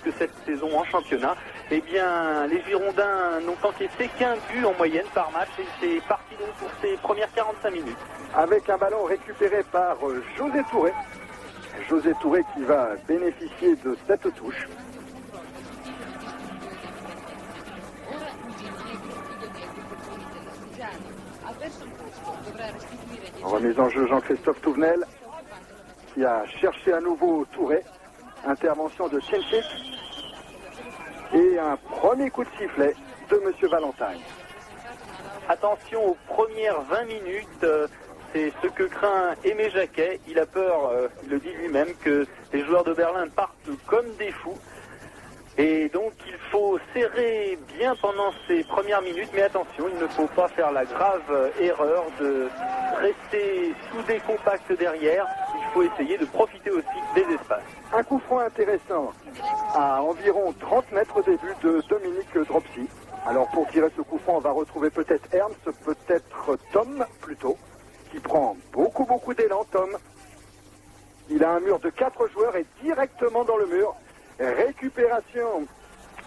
puisque cette saison en championnat, eh bien, les Girondins n'ont encaissé qu'un but en moyenne par match et c'est parti donc pour ces premières 45 minutes. Avec un ballon récupéré par José Touré. José Touré qui va bénéficier de cette touche. Remise en jeu Jean-Christophe Touvenel qui a cherché à nouveau Touré. Intervention de Tchenchik et un premier coup de sifflet de M. Valentine. Attention aux premières 20 minutes, c'est ce que craint Aimé Jacquet. Il a peur, il le dit lui-même, que les joueurs de Berlin partent comme des fous. Et donc il faut serrer bien pendant ces premières minutes, mais attention, il ne faut pas faire la grave erreur de rester soudé compact derrière. Il faut essayer de profiter aussi des espaces. Un coup franc intéressant à environ 30 mètres des buts de Dominique Dropsy. Alors pour tirer ce coup franc, on va retrouver peut-être Ernst, peut-être Tom plutôt, qui prend beaucoup d'élan. Tom, il a un mur de 4 joueurs et directement dans le mur. Récupération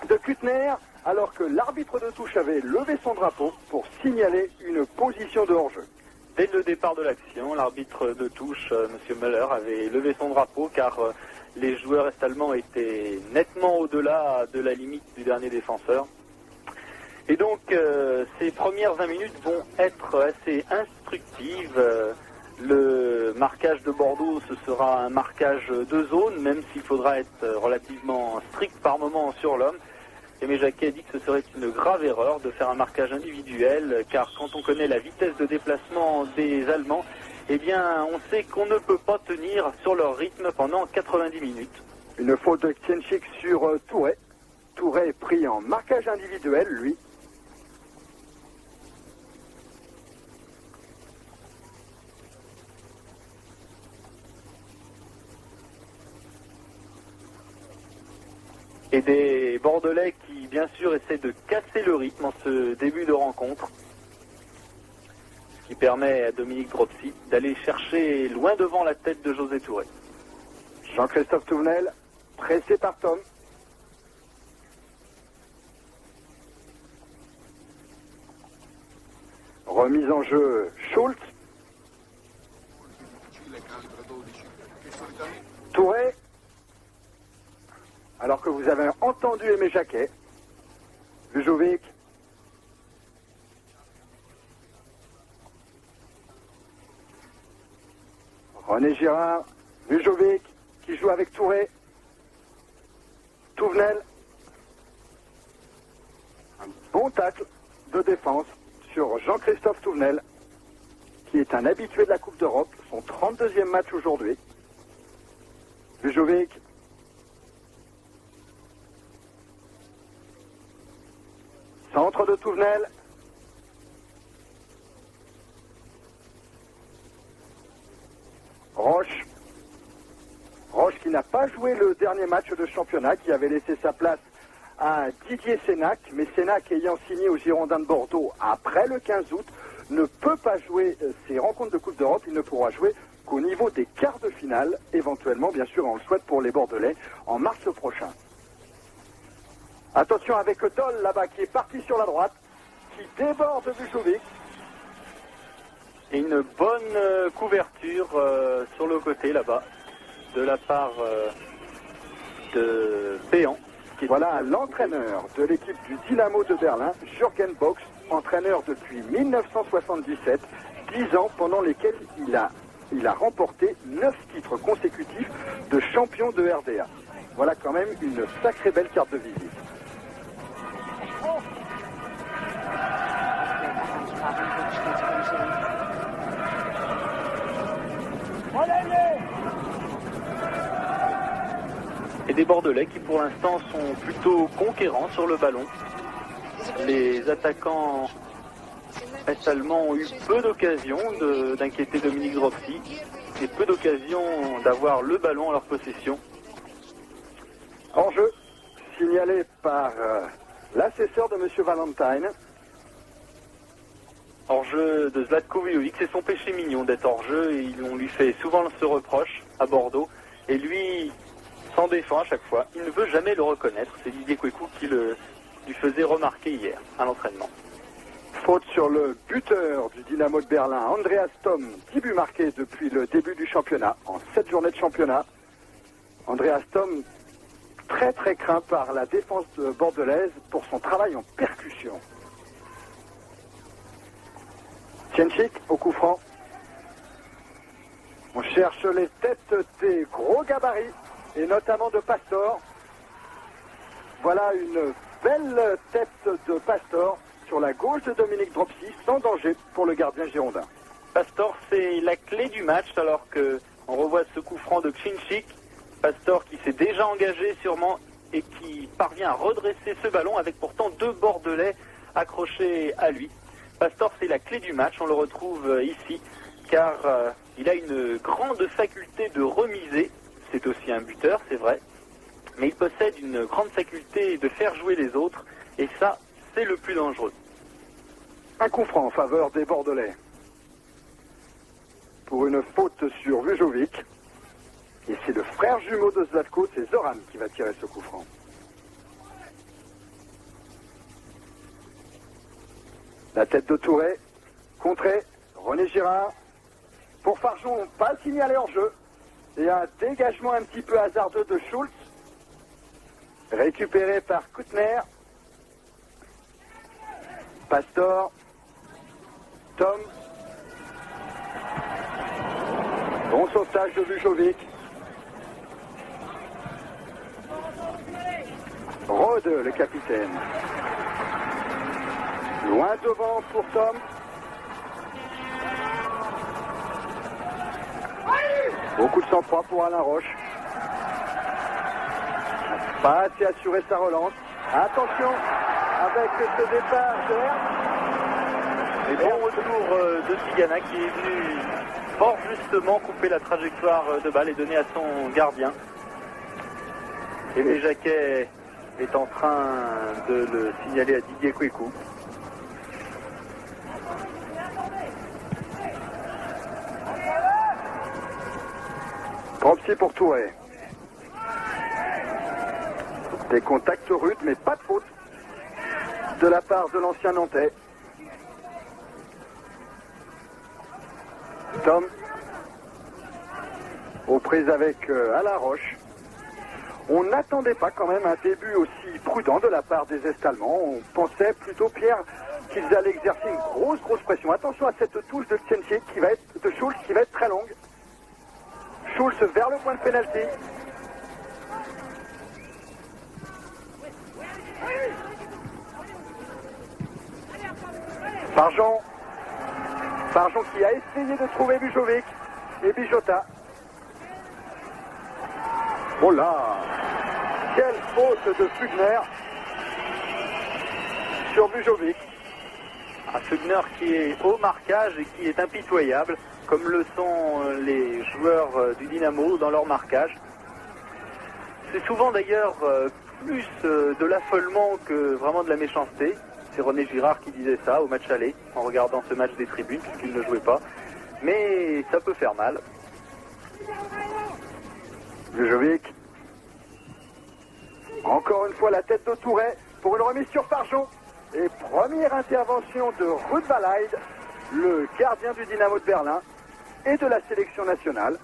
de Kuttner, alors que l'arbitre de touche avait levé son drapeau pour signaler une position de hors-jeu. Dès le départ de l'action, l'arbitre de touche, M. Müller, avait levé son drapeau car les joueurs est-allemands étaient nettement au-delà de la limite du dernier défenseur. Et donc, ces premières 20 minutes vont être assez instructives. Le marquage de Bordeaux, ce sera un marquage de zone, même s'il faudra être relativement strict par moment sur l'homme. Aimé Jacquet dit que ce serait une grave erreur de faire un marquage individuel, car quand on connaît la vitesse de déplacement des Allemands, eh bien, on sait qu'on ne peut pas tenir sur leur rythme pendant 90 minutes. Une faute de Tchenchik sur Touré. Touré est pris en marquage individuel, lui. Et des Bordelais qui, bien sûr, essaient de casser le rythme en ce début de rencontre. Ce qui permet à Dominique Dropsy d'aller chercher loin devant la tête de José Touré. Jean-Christophe Touvenel, pressé par Tom. Remise en jeu Schultz. Touré. Alors que vous avez entendu Aimé Jacquet. Vujovic. René Girard. Vujovic qui joue avec Touré. Touvenel. Un bon tacle de défense sur Jean-Christophe Touvenel, qui est un habitué de la Coupe d'Europe, son 32e match aujourd'hui. Vujovic. Centre de Touvenel. Roche. Roche qui n'a pas joué le dernier match de championnat, qui avait laissé sa place à Didier Sénac, mais Sénac ayant signé aux Girondins de Bordeaux après le 15 août, ne peut pas jouer ces rencontres de Coupe d'Europe. Il ne pourra jouer qu'au niveau des quarts de finale, éventuellement, bien sûr, on le souhaite pour les Bordelais, en mars prochain. Attention avec Doll là-bas qui est parti sur la droite, qui déborde Vujovic. Et une bonne couverture sur le côté là-bas, de la part de Péan. Voilà l'entraîneur de l'équipe du Dynamo de Berlin, Jürgen Box, entraîneur depuis 1977, 10 ans pendant lesquels il a remporté 9 titres consécutifs de champion de RDA. Voilà quand même une sacrée belle carte de visite. Et des Bordelais qui pour l'instant sont plutôt conquérants sur le ballon. Les attaquants est-allemands ont eu peu d'occasions d'inquiéter Dominique Dropsy et peu d'occasions d'avoir le ballon en leur possession. Hors-jeu, signalé par l'assesseur de M. Valentine. Hors-jeu de Zlatko Vujovic, c'est son péché mignon d'être hors-jeu et on lui fait souvent ce reproche à Bordeaux. Et lui s'en défend à chaque fois. Il ne veut jamais le reconnaître. C'est Didier Kouékou qui lui faisait remarquer hier à l'entraînement. Faute sur le buteur du Dynamo de Berlin, Andreas Thom, 10 buts marqués depuis le début du championnat, en 7 journées de championnat. Andreas Thom, très très craint par la défense bordelaise pour son travail en percussion. Tchenchik au coup franc. On cherche les têtes des gros gabarits, et notamment de Pastor. Voilà une belle tête de Pastor sur la gauche de Dominique Dropsy, sans danger pour le gardien girondin. Pastor, c'est la clé du match, alors que on revoit ce coup franc de Tchenchik. Pastor qui s'est déjà engagé sûrement et qui parvient à redresser ce ballon avec pourtant 2 Bordelais accrochés à lui. Pastor, c'est la clé du match, on le retrouve ici, car il a une grande faculté de remiser. C'est aussi un buteur, c'est vrai, mais il possède une grande faculté de faire jouer les autres, et ça, c'est le plus dangereux. Un coup franc en faveur des Bordelais. Pour une faute sur Vujovic. Et c'est le frère jumeau de Zlatko, c'est Zoran qui va tirer ce coup franc. La tête de Touré, contrée, René Girard. Pour Farjon, pas signalé en jeu. Et un dégagement un petit peu hasardeux de Schultz. Récupéré par Koutner. Pastor. Thom. Bon sauvetage de Vujovic. Rode, le capitaine. Loin devant pour Thom. Beaucoup de sang-froid pour Alain Roche. Pas assez assuré sa relance. Attention avec ce départ de Hertz. Et bon retour de Tigana qui est venu fort justement couper la trajectoire de balle et donner à son gardien. Et Jacquet est en train de le signaler à Didier Kouékou. Dropsy pour Touré. Des contacts rudes, mais pas de faute de la part de l'ancien Nantais. Thom aux prises avec Alain Roche. On n'attendait pas quand même un début aussi prudent de la part des Est-Allemands. On pensait plutôt, Pierre, qu'ils allaient exercer une grosse pression. Attention à cette touche de Tchenchik de Schultz qui va être très longue. Schultz vers le point de pénalty. Farjon qui a essayé de trouver Vujovic et Bijota. Oh là! Quelle faute de Fugner sur Vujovic. Fugner qui est au marquage et qui est impitoyable, comme le sont les joueurs du Dynamo dans leur marquage. C'est souvent d'ailleurs plus de l'affolement que vraiment de la méchanceté. C'est René Girard qui disait ça au match aller, en regardant ce match des tribunes, puisqu'il ne jouait pas. Mais ça peut faire mal. Vujovic. Encore une fois la tête de Touré pour une remise sur Farjon. Et première intervention de Ruud Walaid, le gardien du Dynamo de Berlin et de la sélection nationale.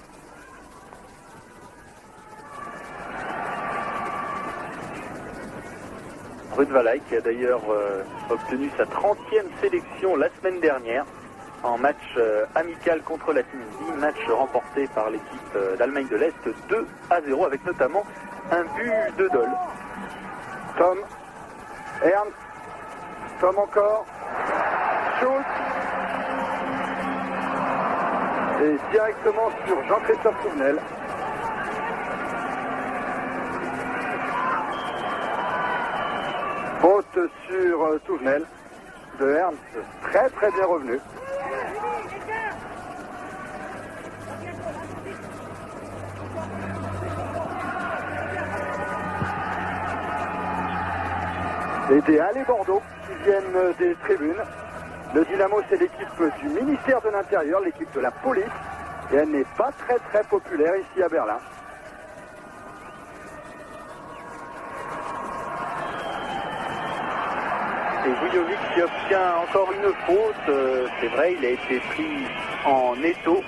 Ruud Walaid qui a d'ailleurs obtenu sa 30e sélection la semaine dernière en match amical contre la Tunisie, match remporté par l'équipe d'Allemagne de l'Est 2-0 avec notamment un but de Dole. Thom, Ernst, Thom encore, Schultz, et directement sur Jean-Christophe Touvenel. Faute sur Touvenel de Ernst, très bien revenu. Et des Allées Bordeaux qui viennent des tribunes. Le Dynamo, c'est l'équipe du ministère de l'Intérieur, l'équipe de la police. Et elle n'est pas très populaire ici à Berlin. c'est Vujovic qui obtient encore une faute. C'est vrai, il a été pris en étau.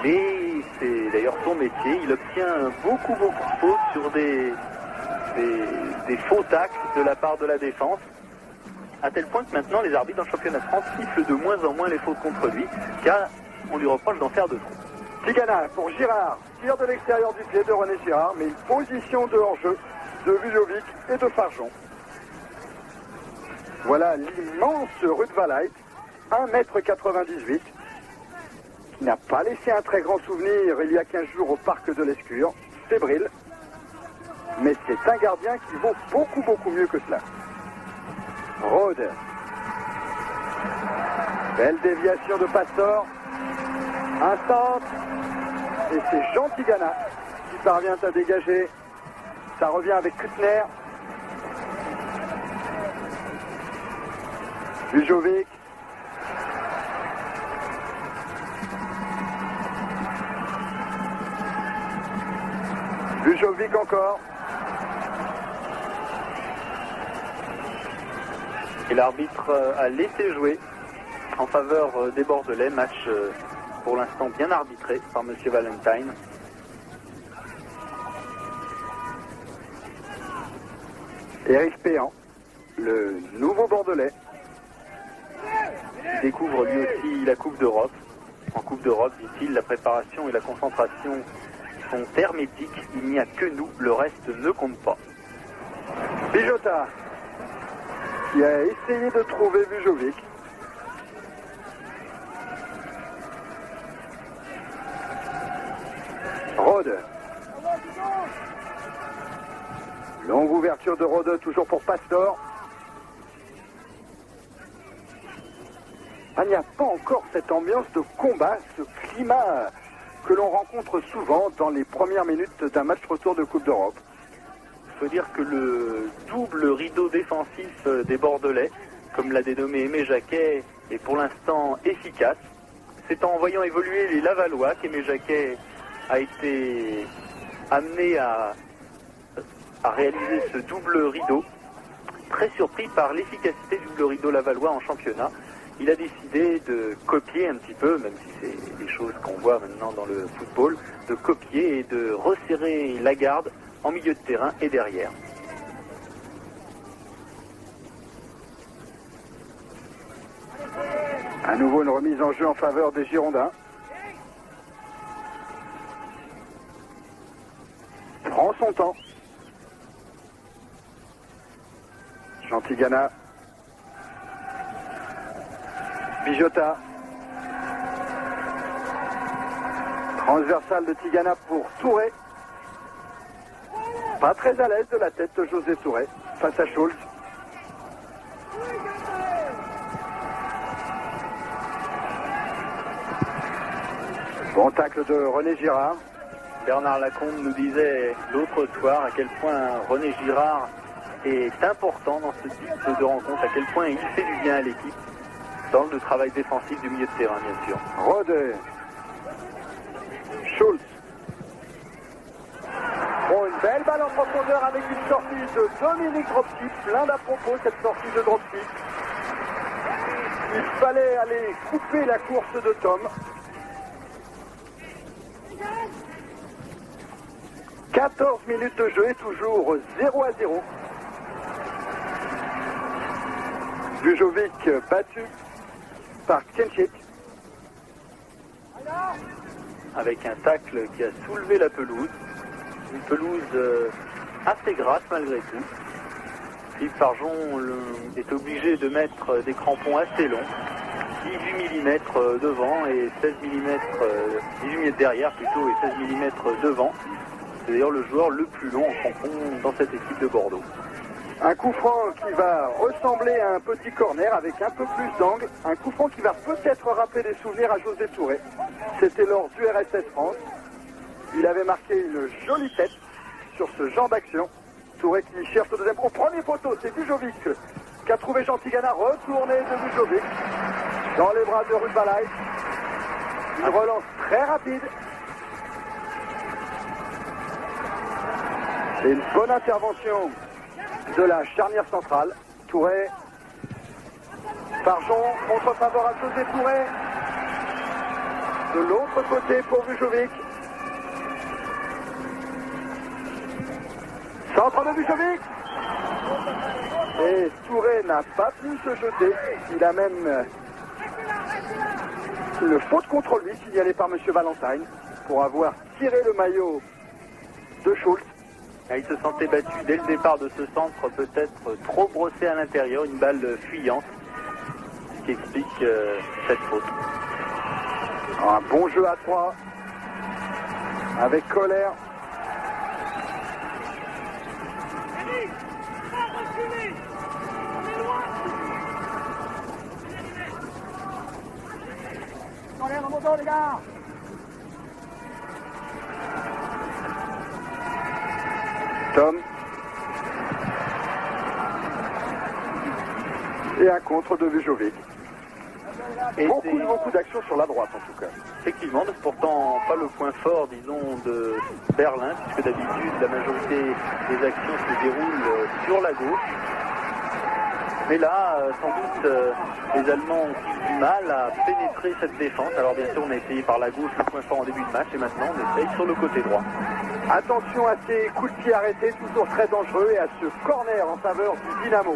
Mais c'est d'ailleurs son métier. Il obtient beaucoup de fautes sur des faux tacles de la part de la défense. À tel point que maintenant les arbitres en championnat de France sifflent de moins en moins les fautes contre lui, car on lui reproche d'en faire de trop. Tigana pour Girard, tir de l'extérieur du pied de René Girard, mais une position de hors-jeu de Vujovic et de Farjon. Voilà l'immense Ruud Valait, 1,98 m, qui n'a pas laissé un très grand souvenir il y a 15 jours au parc de l'Escure, fébrile. Mais c'est un gardien qui vaut beaucoup mieux que cela. Rode. Belle déviation de Pastor. Un centre. Et c'est Jean Tigana qui parvient à dégager. Ça revient avec Kutner. Vujovic. Vujovic encore. Et l'arbitre a laissé jouer en faveur des Bordelais. Match pour l'instant bien arbitré par M. Valentine. Éric Péan, le nouveau Bordelais. Il découvre lui aussi la Coupe d'Europe. En Coupe d'Europe, dit-il, la préparation et la concentration sont hermétiques. Il n'y a que nous, le reste ne compte pas. Bijota, qui a essayé de trouver Vujovic. Rode. Longue ouverture de Rode, toujours pour Pastor. Il n'y a pas encore cette ambiance de combat, ce climat que l'on rencontre souvent dans les premières minutes d'un match retour de Coupe d'Europe. Il faut dire que le double rideau défensif des Bordelais, comme l'a dénommé Aimé Jacquet, est pour l'instant efficace. C'est en voyant évoluer les Lavallois qu'Aimé Jacquet a été amené à réaliser ce double rideau. Très surpris par l'efficacité du double rideau lavallois en championnat, il a décidé de copier un petit peu, même si c'est des choses qu'on voit maintenant dans le football, de copier et de resserrer la garde en milieu de terrain et derrière. À nouveau une remise en jeu en faveur des Girondins. Prend son temps. Jean Tigana. Bijota. Transversale de Tigana pour Touré. Pas très à l'aise de la tête de José Touré face à Schultz. Bon tacle de René Girard. Bernard Lacombe nous disait l'autre soir à quel point René Girard est important dans ce type de rencontre, à quel point il fait du bien à l'équipe dans le travail défensif du milieu de terrain, bien sûr. Rode. Schultz. Bon, une belle balle en profondeur avec une sortie de Dominique Dropsy. Plein d'à propos cette sortie de Dropsy. Il fallait aller couper la course de Tom. 14 minutes de jeu et toujours 0-0. Vujovic battu par Kiencic. Avec un tacle qui a soulevé la pelouse. Une pelouse assez grasse malgré tout. Philippe Farjon est obligé de mettre des crampons assez longs. 18 mm devant et 16 mm, 18 mm derrière plutôt et 16 mm devant. C'est d'ailleurs le joueur le plus long en crampons dans cette équipe de Bordeaux. Un coup franc qui va ressembler à un petit corner avec un peu plus d'angle. Un coup franc qui va peut-être rappeler des souvenirs à José Touré. C'était lors du RSS France. Il avait marqué une jolie tête sur ce genre d'action. Touré qui cherche le deuxième. Au premier poteau, c'est Vujovic qui a trouvé Jean Tigana. Retourné de Vujovic dans les bras de Ruud Valait. Une relance très rapide. C'est une bonne intervention de la charnière centrale. Touré Farjon, contre favorable José Touré. De l'autre côté pour Vujovic. Centre de Vujovic. Et Touré n'a pas pu se jeter. Il a même une faute contre lui signalée par M. Valentine pour avoir tiré le maillot de Schultz. Il se sentait battu dès le départ de ce centre, peut-être trop brossé à l'intérieur, une balle fuyante, ce qui explique cette faute. Un bon jeu à 3 avec Colère. Les gars. Tom. Et un contre de Vujovic. Beaucoup d'actions sur la droite en tout cas. Effectivement, c'est pourtant pas le point fort, disons, de Berlin, puisque d'habitude la majorité des actions se déroulent sur la gauche. Mais là, sans doute, les Allemands ont eu du mal à pénétrer cette défense. Alors bien sûr, on a essayé par la gauche le point fort en début de match, et maintenant on essaye sur le côté droit. Attention à ces coups de pied arrêtés, toujours très dangereux, et à ce corner en faveur du Dynamo.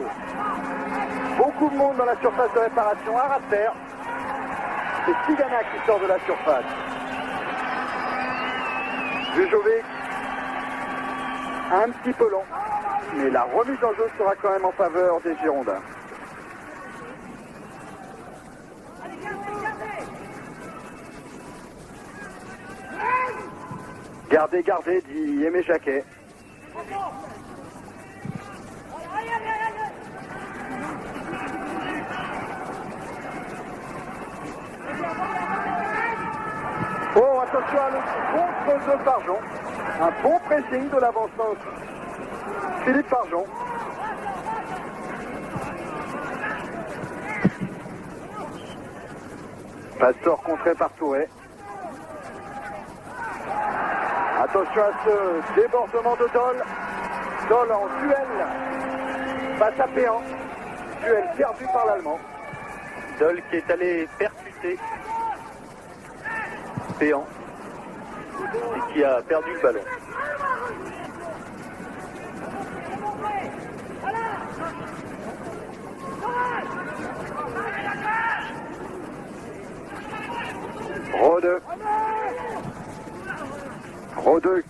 Beaucoup de monde dans la surface de réparation, à ras de terre. C'est Tigana qui sort de la surface. Vujovic, un petit peu long, mais la remise en jeu sera quand même en faveur des Girondins. Gardez, gardez, dit Aimé Jacquet. Oh, attention à le contre de Farjon. Un bon pressing de l'avancement Philippe Farjon. Pastor contré par Touré. Attention à ce débordement de Dole. Dole en duel face à Péan. Duel perdu par l'Allemand. Dole qui est allé percuter Péan et qui a perdu le ballon. Rode. Rode.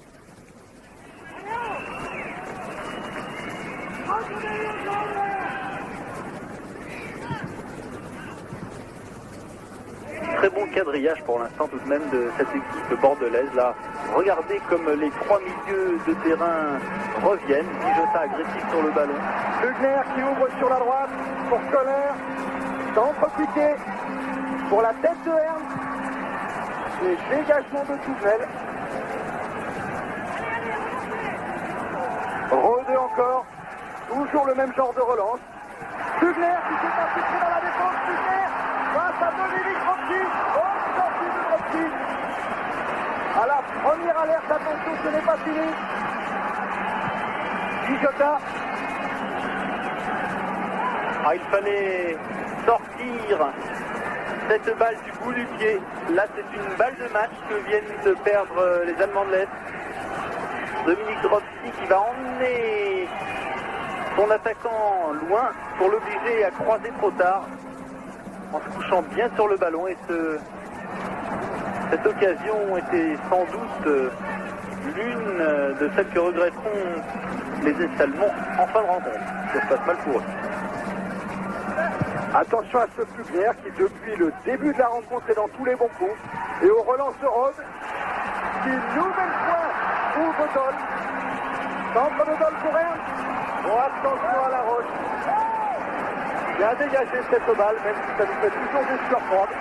Très bon quadrillage pour l'instant tout de même de cette équipe bordelaise là. Regardez comme les trois milieux de terrain reviennent. Guijota agressif sur le ballon. Lugner qui ouvre sur la droite pour Colère. Centre piqué pour la tête de Ernst. Et dégagement de Touvenel. Rode encore. Toujours le même genre de relance. Lugner qui s'est infiltré dans la défense. Lugner face à Dominique Dropsy. Oh, sortie de Dropsy. À la première alerte, attention, ce n'est pas fini. Guijota. Ah, il fallait sortir cette balle du bout du pied. Là, c'est une balle de match que viennent de perdre les Allemands de l'Est. Dominique Dropsy qui va emmener son attaquant loin pour l'obliger à croiser trop tard en se couchant bien sur le ballon. Et cette occasion était sans doute l'une de celles que regretteront les Allemands en fin de rencontre. Ça se passe mal pour eux. Attention à ce Flugner qui depuis le début de la rencontre est dans tous les bons coups. Et au relance de Rode qui une nouvelle fois ouvre Dole. Centre de Dole pour Ernst. Bon, attention à la roche. Bien dégagé cette balle, même si ça nous fait toujours des surprendre.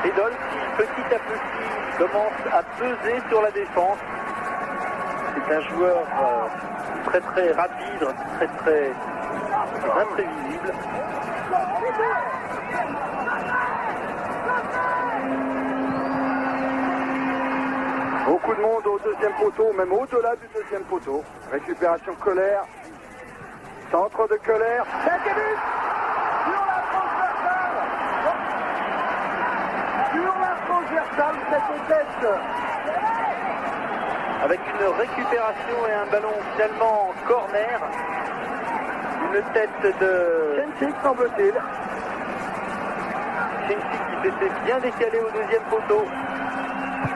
Et Dole qui petit à petit commence à peser sur la défense. C'est un joueur très très rapide, très imprévisible. Beaucoup de monde au deuxième poteau, même au-delà du deuxième poteau. Récupération Colère. Centre de Colère. 5 but. salve cette tête. Avec une récupération et un ballon finalement en corner. Une tête de Kenchik, semble-t-il. Kenchik qui s'était bien décalé au deuxième poteau.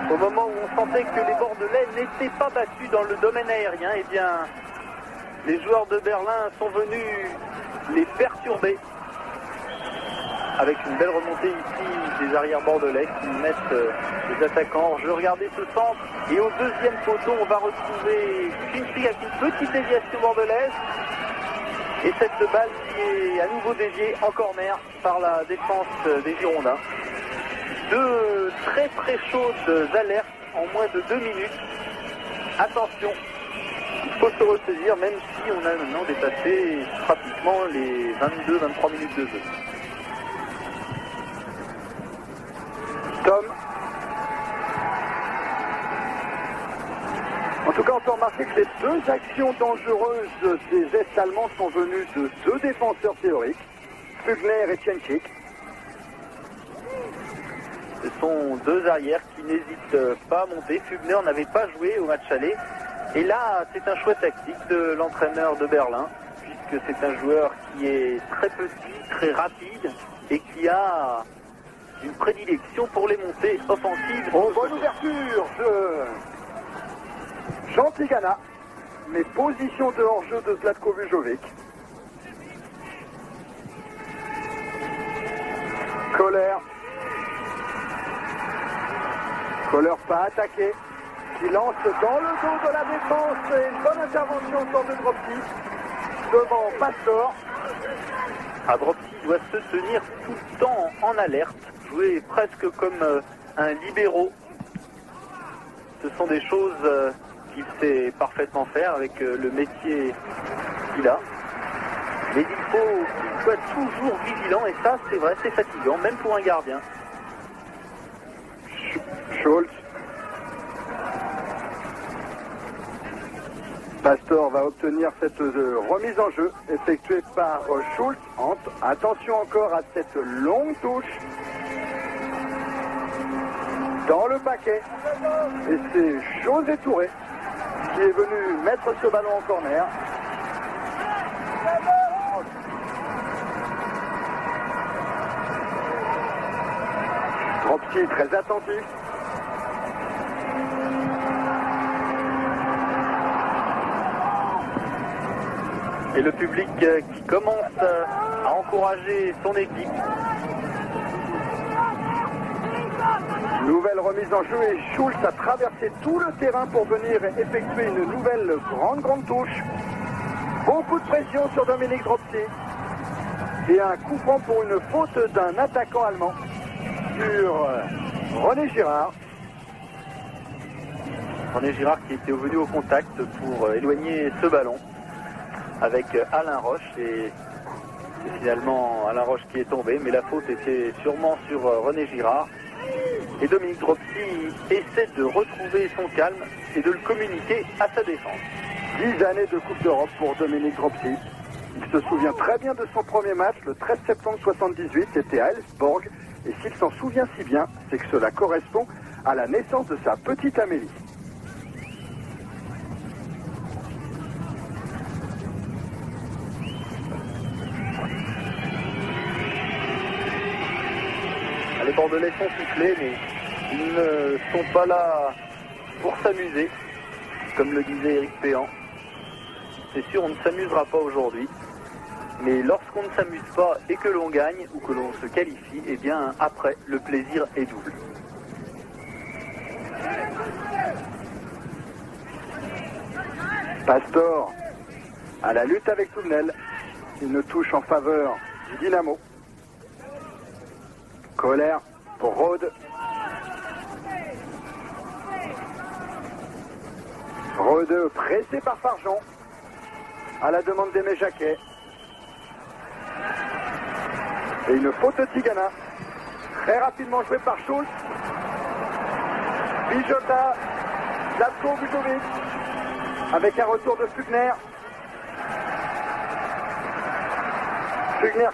Au moment où on sentait que les Bordelais n'étaient pas battus dans le domaine aérien, eh bien, les joueurs de Berlin sont venus les perturber. Avec une belle remontée ici des arrières bordelais qui mettent les attaquants en jeu. Regardez ce centre. Et au deuxième poteau, on va retrouver Kenchik avec une petite déviation bordelaise. Et cette balle qui est à nouveau déviée en corner par la défense des Girondins. Deux très très chaudes alertes en moins de 2 minutes. Attention, il faut se ressaisir même si on a maintenant dépassé pratiquement les 22-23 minutes de jeu. Tom. En tout cas, on peut remarquer que les deux actions dangereuses des Est allemands sont venues de deux défenseurs théoriques, Fugner et Kenchik. Ce sont deux arrières qui n'hésitent pas à monter. Fugner n'avait pas joué au match aller. Et là, c'est un choix tactique de l'entraîneur de Berlin, puisque c'est un joueur qui est très petit, très rapide, et qui a une prédilection pour les montées offensives. Oh, bonne ouverture de Jean Tigana, mais position de hors-jeu de Zlatko Vujovic. Kohler pas attaqué, qui lance dans le dos de la défense et une bonne intervention encore de Dropsy devant Pastor. Dropsy doit se tenir tout le temps en alerte, jouer presque comme un libéro. Ce sont des choses qu'il sait parfaitement faire avec le métier qu'il a. Mais il faut qu'il soit toujours vigilant et ça, c'est vrai, c'est fatigant, même pour un gardien. Schultz. Pastor va obtenir cette remise en jeu effectuée par Schultz. Attention encore à cette longue touche dans le paquet. Et c'est José Touré qui est venu mettre ce ballon en corner. Dropsy très attentif. Et le public qui commence à encourager son équipe. Nouvelle remise en jeu et Schultz a traversé tout le terrain pour venir effectuer une nouvelle grande touche. Beaucoup de pression sur Dominique Dropsy. Et un coup franc pour une faute d'un attaquant allemand sur René Girard. René Girard qui était venu au contact pour éloigner ce ballon avec Alain Roche et c'est finalement Alain Roche qui est tombé, mais la faute était sûrement sur René Girard. Et Dominique Dropsy essaie de retrouver son calme et de le communiquer à sa défense. 10 années de Coupe d'Europe pour Dominique Dropsy. Il se souvient très bien de son premier match, le 13 septembre 78, c'était à Elfsborg. Et s'il s'en souvient si bien, c'est que cela correspond à la naissance de sa petite Amélie. Les Bordelais sont sifflés, mais ils ne sont pas là pour s'amuser, comme le disait Éric Péan. C'est sûr, on ne s'amusera pas aujourd'hui, mais lorsqu'on ne s'amuse pas et que l'on gagne ou que l'on se qualifie, eh bien après, le plaisir est double. Pastor à la lutte avec Tournel. Une touche en faveur du Dynamo. Kohler pour Rode. Rode pressé par Farjon. À la demande d'Aimé Jacquet. Et une faute de Tigana. Très rapidement joué par Schultz. Bijota. Zlatko Vujovic. Avec un retour de Fugner.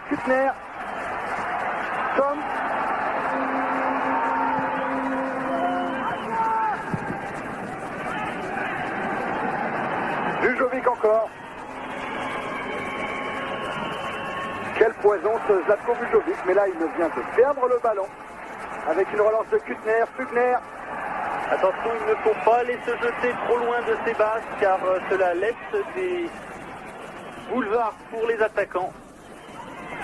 Fugner. Tom. Vujovic encore. Quel poison ce Zlatko Vujovic, mais là il vient de perdre le ballon avec une relance de Kuttner. Fugner. Attention, il ne faut pas aller se jeter trop loin de ses bases car cela laisse des boulevards pour les attaquants.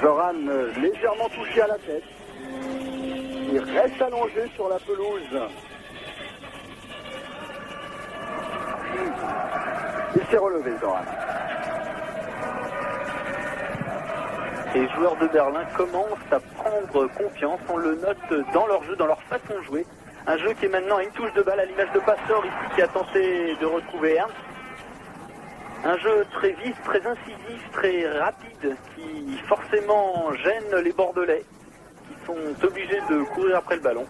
Zoran légèrement touché à la tête. Il reste allongé sur la pelouse. Il s'est relevé, Zoran. Les joueurs de Berlin commencent à prendre confiance, on le note dans leur jeu, dans leur façon de jouer. Un jeu qui est maintenant à une touche de balle à l'image de Pastore ici qui a tenté de retrouver Ernst. Un jeu très vif, très incisif, très rapide qui forcément gêne les Bordelais qui sont obligés de courir après le ballon.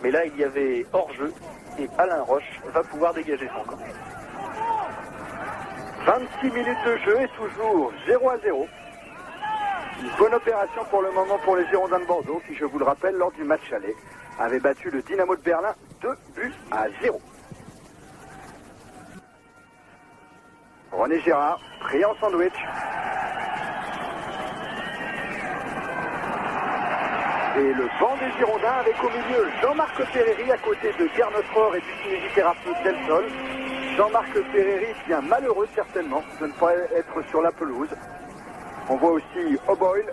Mais là il y avait hors-jeu et Alain Roche va pouvoir dégager son camp. 26 minutes de jeu et toujours 0-0. Une bonne opération pour le moment pour les Girondins de Bordeaux qui, je vous le rappelle, lors du match aller, avaient battu le Dynamo de Berlin 2-0. René Girard, pris en sandwich. Et le banc des Girondins avec au milieu Jean-Marc Ferreri à côté de Gernot Rohr et du kinésithérapeute Del Sol. Jean-Marc Ferreri bien malheureux certainement de ne pas être sur la pelouse. On voit aussi O'Boyle.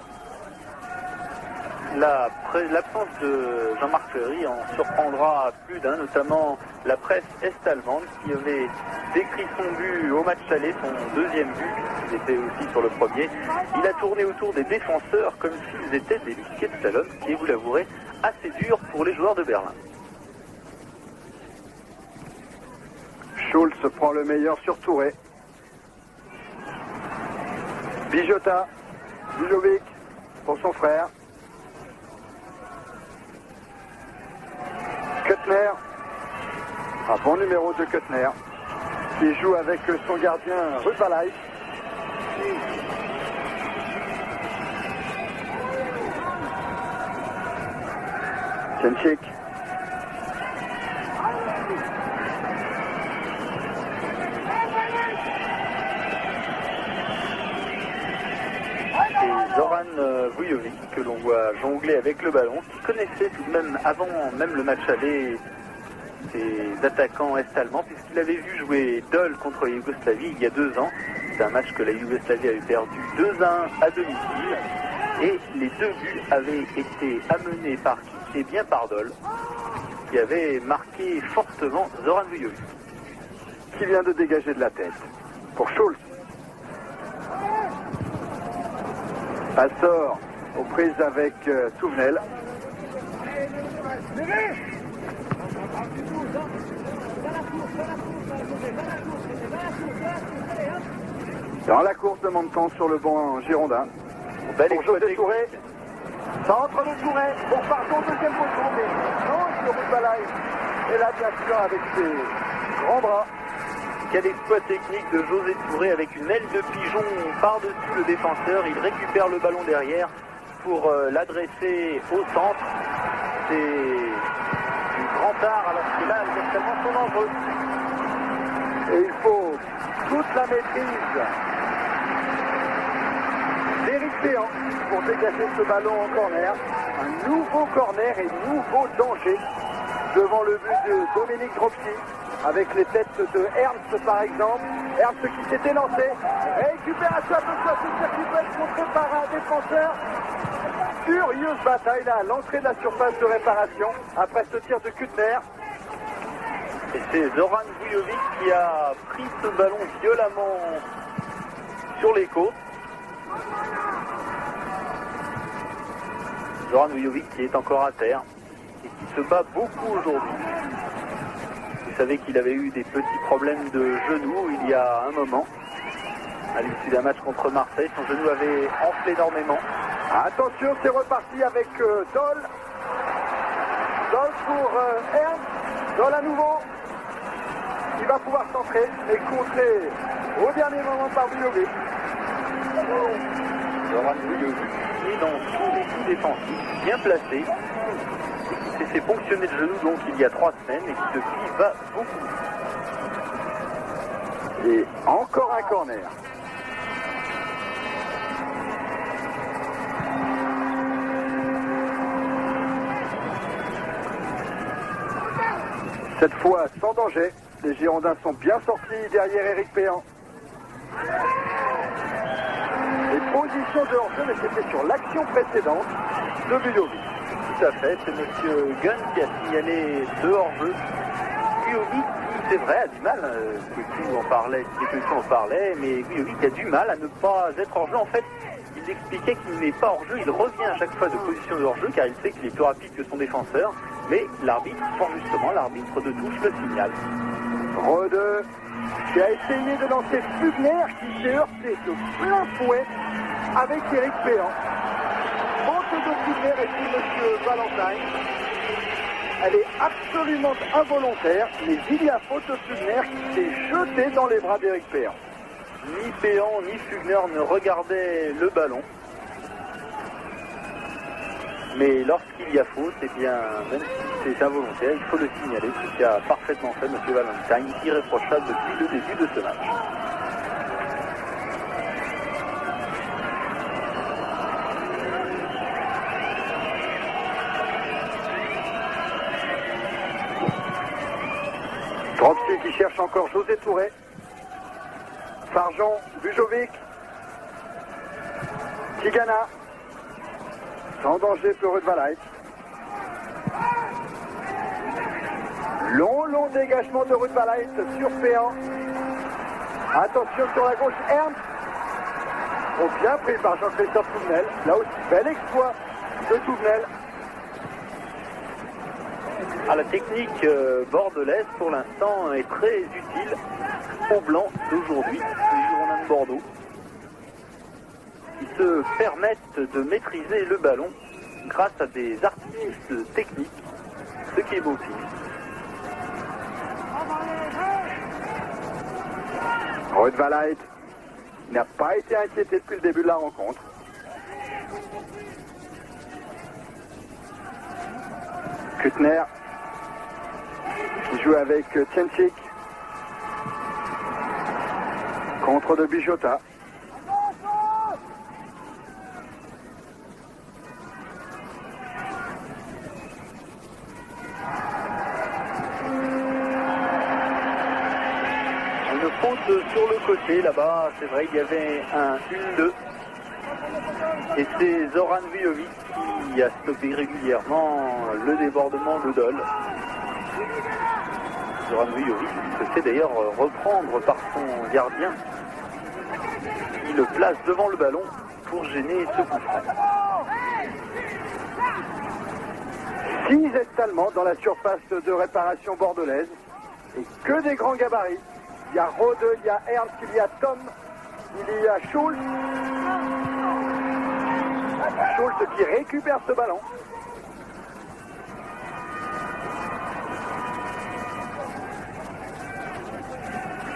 L'absence de Jean-Marc Ferreri en surprendra plus d'un, notamment la presse est-allemande qui avait décrit son but au match aller, son deuxième but, il était aussi sur le premier. Il a tourné autour des défenseurs comme s'ils étaient des piquets de slalom, qui est, vous l'avouerez, assez dur pour les joueurs de Berlin. Schulz prend le meilleur sur Touré. Bijota, Vujovic pour son frère. Kuttner, un bon numéro de Kuttner, qui joue avec son gardien Rudbalaj. Tchenchik. Zoran Vujovic que l'on voit jongler avec le ballon, qui connaissait tout de même avant même le match aller ses attaquants est-allemands, puisqu'il avait vu jouer Dole contre la Yougoslavie il y a 2 ans. C'est un match que la Yougoslavie avait perdu 2-1 à domicile et les 2 buts avaient été amenés par qui? Et bien par Dole, qui avait marqué fortement Zoran Vujovic. Qui vient de dégager de la tête pour Schulz. Pastore aux prises avec Touvenel. Dans la course de Montan sur le banc girondin. Pour José Touré. Centre de Touré. Pour pardon, deuxième poteau. Mais non, sur Rudbalaj. Et là, bien sûr, avec ses grands bras. Quel exploit technique de José Touré avec une aile de pigeon par-dessus le défenseur. Il récupère le ballon derrière pour l'adresser au centre. C'est du grand art alors que là, les Allemands sont dangereux. Et il faut toute la maîtrise d'Éric Péan pour dégager ce ballon en corner. Un nouveau corner et nouveau danger devant le but de Dominique Dropsy, avec les têtes de Ernst par exemple. Ernst qui s'était lancé, récupération de Soisser qui peut être contré par un défenseur. Furieuse bataille là à l'entrée de la surface de réparation après ce tir de Kuttner. Et c'est Zoran Vujovic qui a pris ce ballon violemment sur les côtes. Zoran Vujovic qui est encore à terre et qui se bat beaucoup aujourd'hui. Vous savez qu'il avait eu des petits problèmes de genoux il y a un moment. À l'issue d'un match contre Marseille, son genou avait enflé énormément. Attention, c'est reparti avec Dole. Dole pour Ernst. Dole à nouveau. Il va pouvoir centrer et contrer au dernier moment par Vujovic. Zoran Vujovic est dans tous les coups défensifs, bien placé. Et qui s'est ponctionné le genou donc il y a 3 semaines et qui depuis va beaucoup. Et encore un corner. Cette fois sans danger, les Girondins sont bien sortis derrière Éric Péan. Les positions de hors-jeu, mais c'était sur l'action précédente de Bujovic. Tout à fait, c'est M. Gunn qui a signalé deux hors-jeu. Bujovic, c'est vrai, a du mal, Coutu en parlait, mais Bujovic a du mal à ne pas être hors-jeu. En fait, il expliquait qu'il n'est pas hors-jeu, il revient à chaque fois de position de hors-jeu, car il sait qu'il est plus rapide que son défenseur. Mais l'arbitre, fort justement, l'arbitre de touche le signale. Rode qui a essayé de lancer Fugner, qui s'est heurté de plein fouet avec Éric Péan. Faute de Fugner et puis M. Valentine. Elle est absolument involontaire, mais il y a faute de Fugner qui s'est jeté dans les bras d'Éric Péan. Ni Péan ni Fugner ne regardaient le ballon. Mais lorsqu'il y a faute, eh bien, même si c'est involontaire, il faut le signaler, ce qui a parfaitement fait M. Valentine, irréprochable depuis le début de ce match. Dropsy qui cherche encore José Touré. Farjon, Bujovic. Tigana. Sans danger pour Rudvalait. Long dégagement de Rudvalait sur Péan. Attention sur la gauche, Ernst. Oh, bien pris par Jean-Christophe Touvenel. Là aussi, bel exploit de Touvenel. La technique bordelaise, pour l'instant, est très utile aux Blancs d'aujourd'hui, les Girondins de Bordeaux, qui se permettent de maîtriser le ballon grâce à des artifices techniques, ce qui est beau aussi. Rudvalait n'a pas été inquiété depuis le début de la rencontre. Kutner qui joue avec Tchenchik contre de Bijota. Une faute sur le côté là-bas, c'est vrai, il y avait un 1-2 et c'est Zoran Vujovic qui a stoppé régulièrement le débordement de Dole. Zoran Vujovic se fait d'ailleurs reprendre par son gardien qui le place devant le ballon pour gêner ce coup franc. 6 Est-Allemands dans la surface de réparation bordelaise et que des grands gabarits. Il y a Rode, il y a Ernst, il y a Tom, il y a Schultz. Schultz qui récupère ce ballon.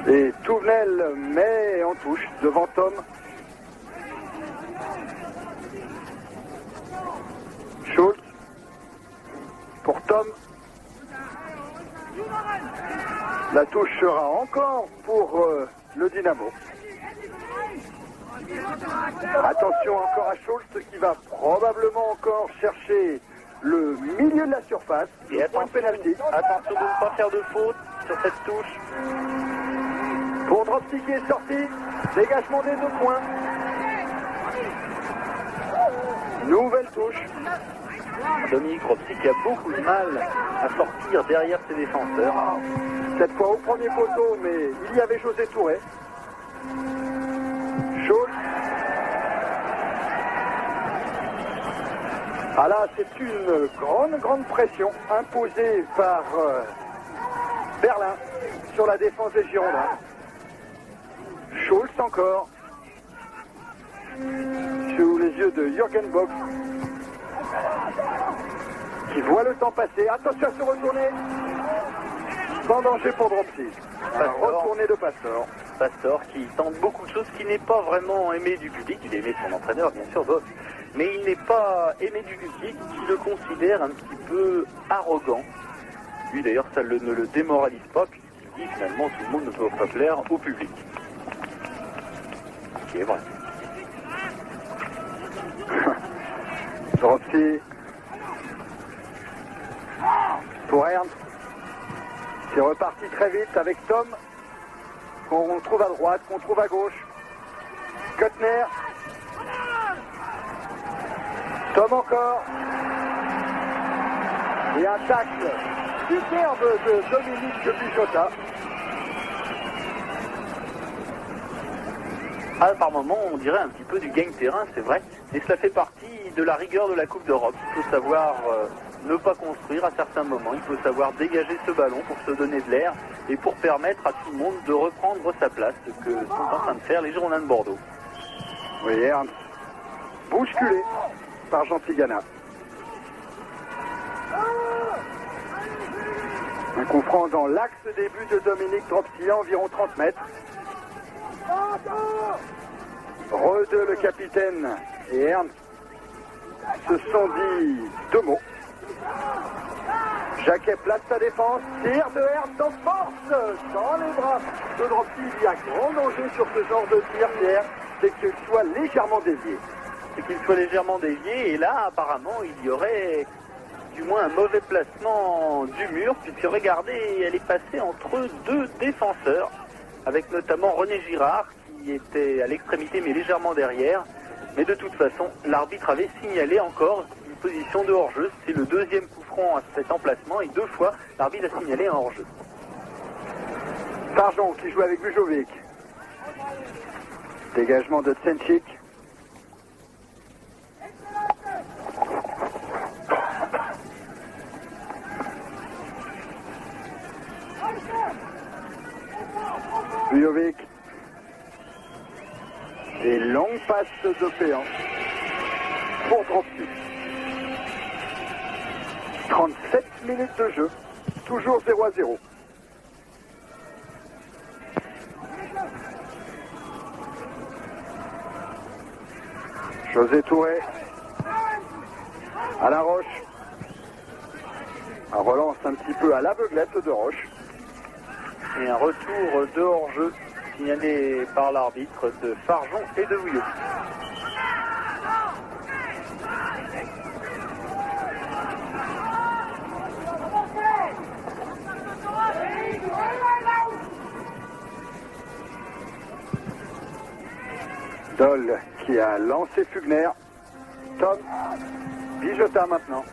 Et Touvenel met en touche devant Tom. Schultz pour Tom. La touche sera encore pour le Dynamo. Attention encore à Schultz qui va probablement encore chercher le milieu de la surface. Et attention de ne pas faire de faute sur cette touche. Pour Dropsy qui est sorti, dégagement des 2 points. Nouvelle touche. Dominique Dropsy qui a beaucoup de mal à sortir derrière ses défenseurs. Cette fois au premier poteau, mais il y avait José Touré. Schultz. Ah là, c'est une grande pression imposée par Berlin sur la défense des Girondins. Schultz encore. Sous les yeux de Jürgen Bock. Qui voit le temps passer. Attention à se retourner. Sans danger pour Dropsy. Un retourné de Pastor. Pastor qui tente beaucoup de choses, qui n'est pas vraiment aimé du public. Il est aimé de son entraîneur, bien sûr, Bock. Mais il n'est pas aimé du public, qui le considère un petit peu arrogant. Lui, d'ailleurs, ça ne le démoralise pas, puisqu'il dit finalement tout le monde ne peut pas plaire au public. Ce qui est vrai. Dropsy pour Ernst. C'est reparti très vite avec Tom, qu'on trouve à droite, qu'on trouve à gauche. Kuttner. Tom encore. Et un tacle superbe de Dominique Bichotta. Ah, par moments, on dirait un petit peu du gagne-terrain, c'est vrai. Et cela fait partie de la rigueur de la Coupe d'Europe. Il faut savoir ne pas construire à certains moments. Il faut savoir dégager ce ballon pour se donner de l'air et pour permettre à tout le monde de reprendre sa place, ce que sont en train de faire les Girondins de Bordeaux. Oui, Ernst, bousculé par Jean Tigana. Un coup franc dans l'axe des buts de Dominique Dropsy à environ 30 mètres. Rode, le capitaine, et Ernst se sont dit deux mots. Jacquet place sa défense, tir de Ernst en force dans les bras de Dropsy. Il y a grand danger sur ce genre de tir, Pierre, c'est qu'il soit légèrement dévié. C'est qu'il soit légèrement dévié, et là, apparemment, il y aurait du moins un mauvais placement du mur, puisque regardez, elle est passée entre deux défenseurs, avec notamment René Girard, qui était à l'extrémité, mais légèrement derrière. Mais de toute façon, l'arbitre avait signalé encore une position de hors-jeu. C'est le deuxième coup franc à cet emplacement, et deux fois, l'arbitre a signalé un hors-jeu. Sargent qui joue avec Bujovic. Dégagement de Tsenchik. Bujovic. Et longue passe de Péan pour Dropsy. 37 minutes de jeu, toujours 0-0. José Touré à la Roche. Un relance un petit peu à l'aveuglette de Roche. Et un retour de hors-jeu signalé par l'arbitre de Farjon et de Houillot. Dole qui a lancé Fugner. Tom, Bijotta maintenant.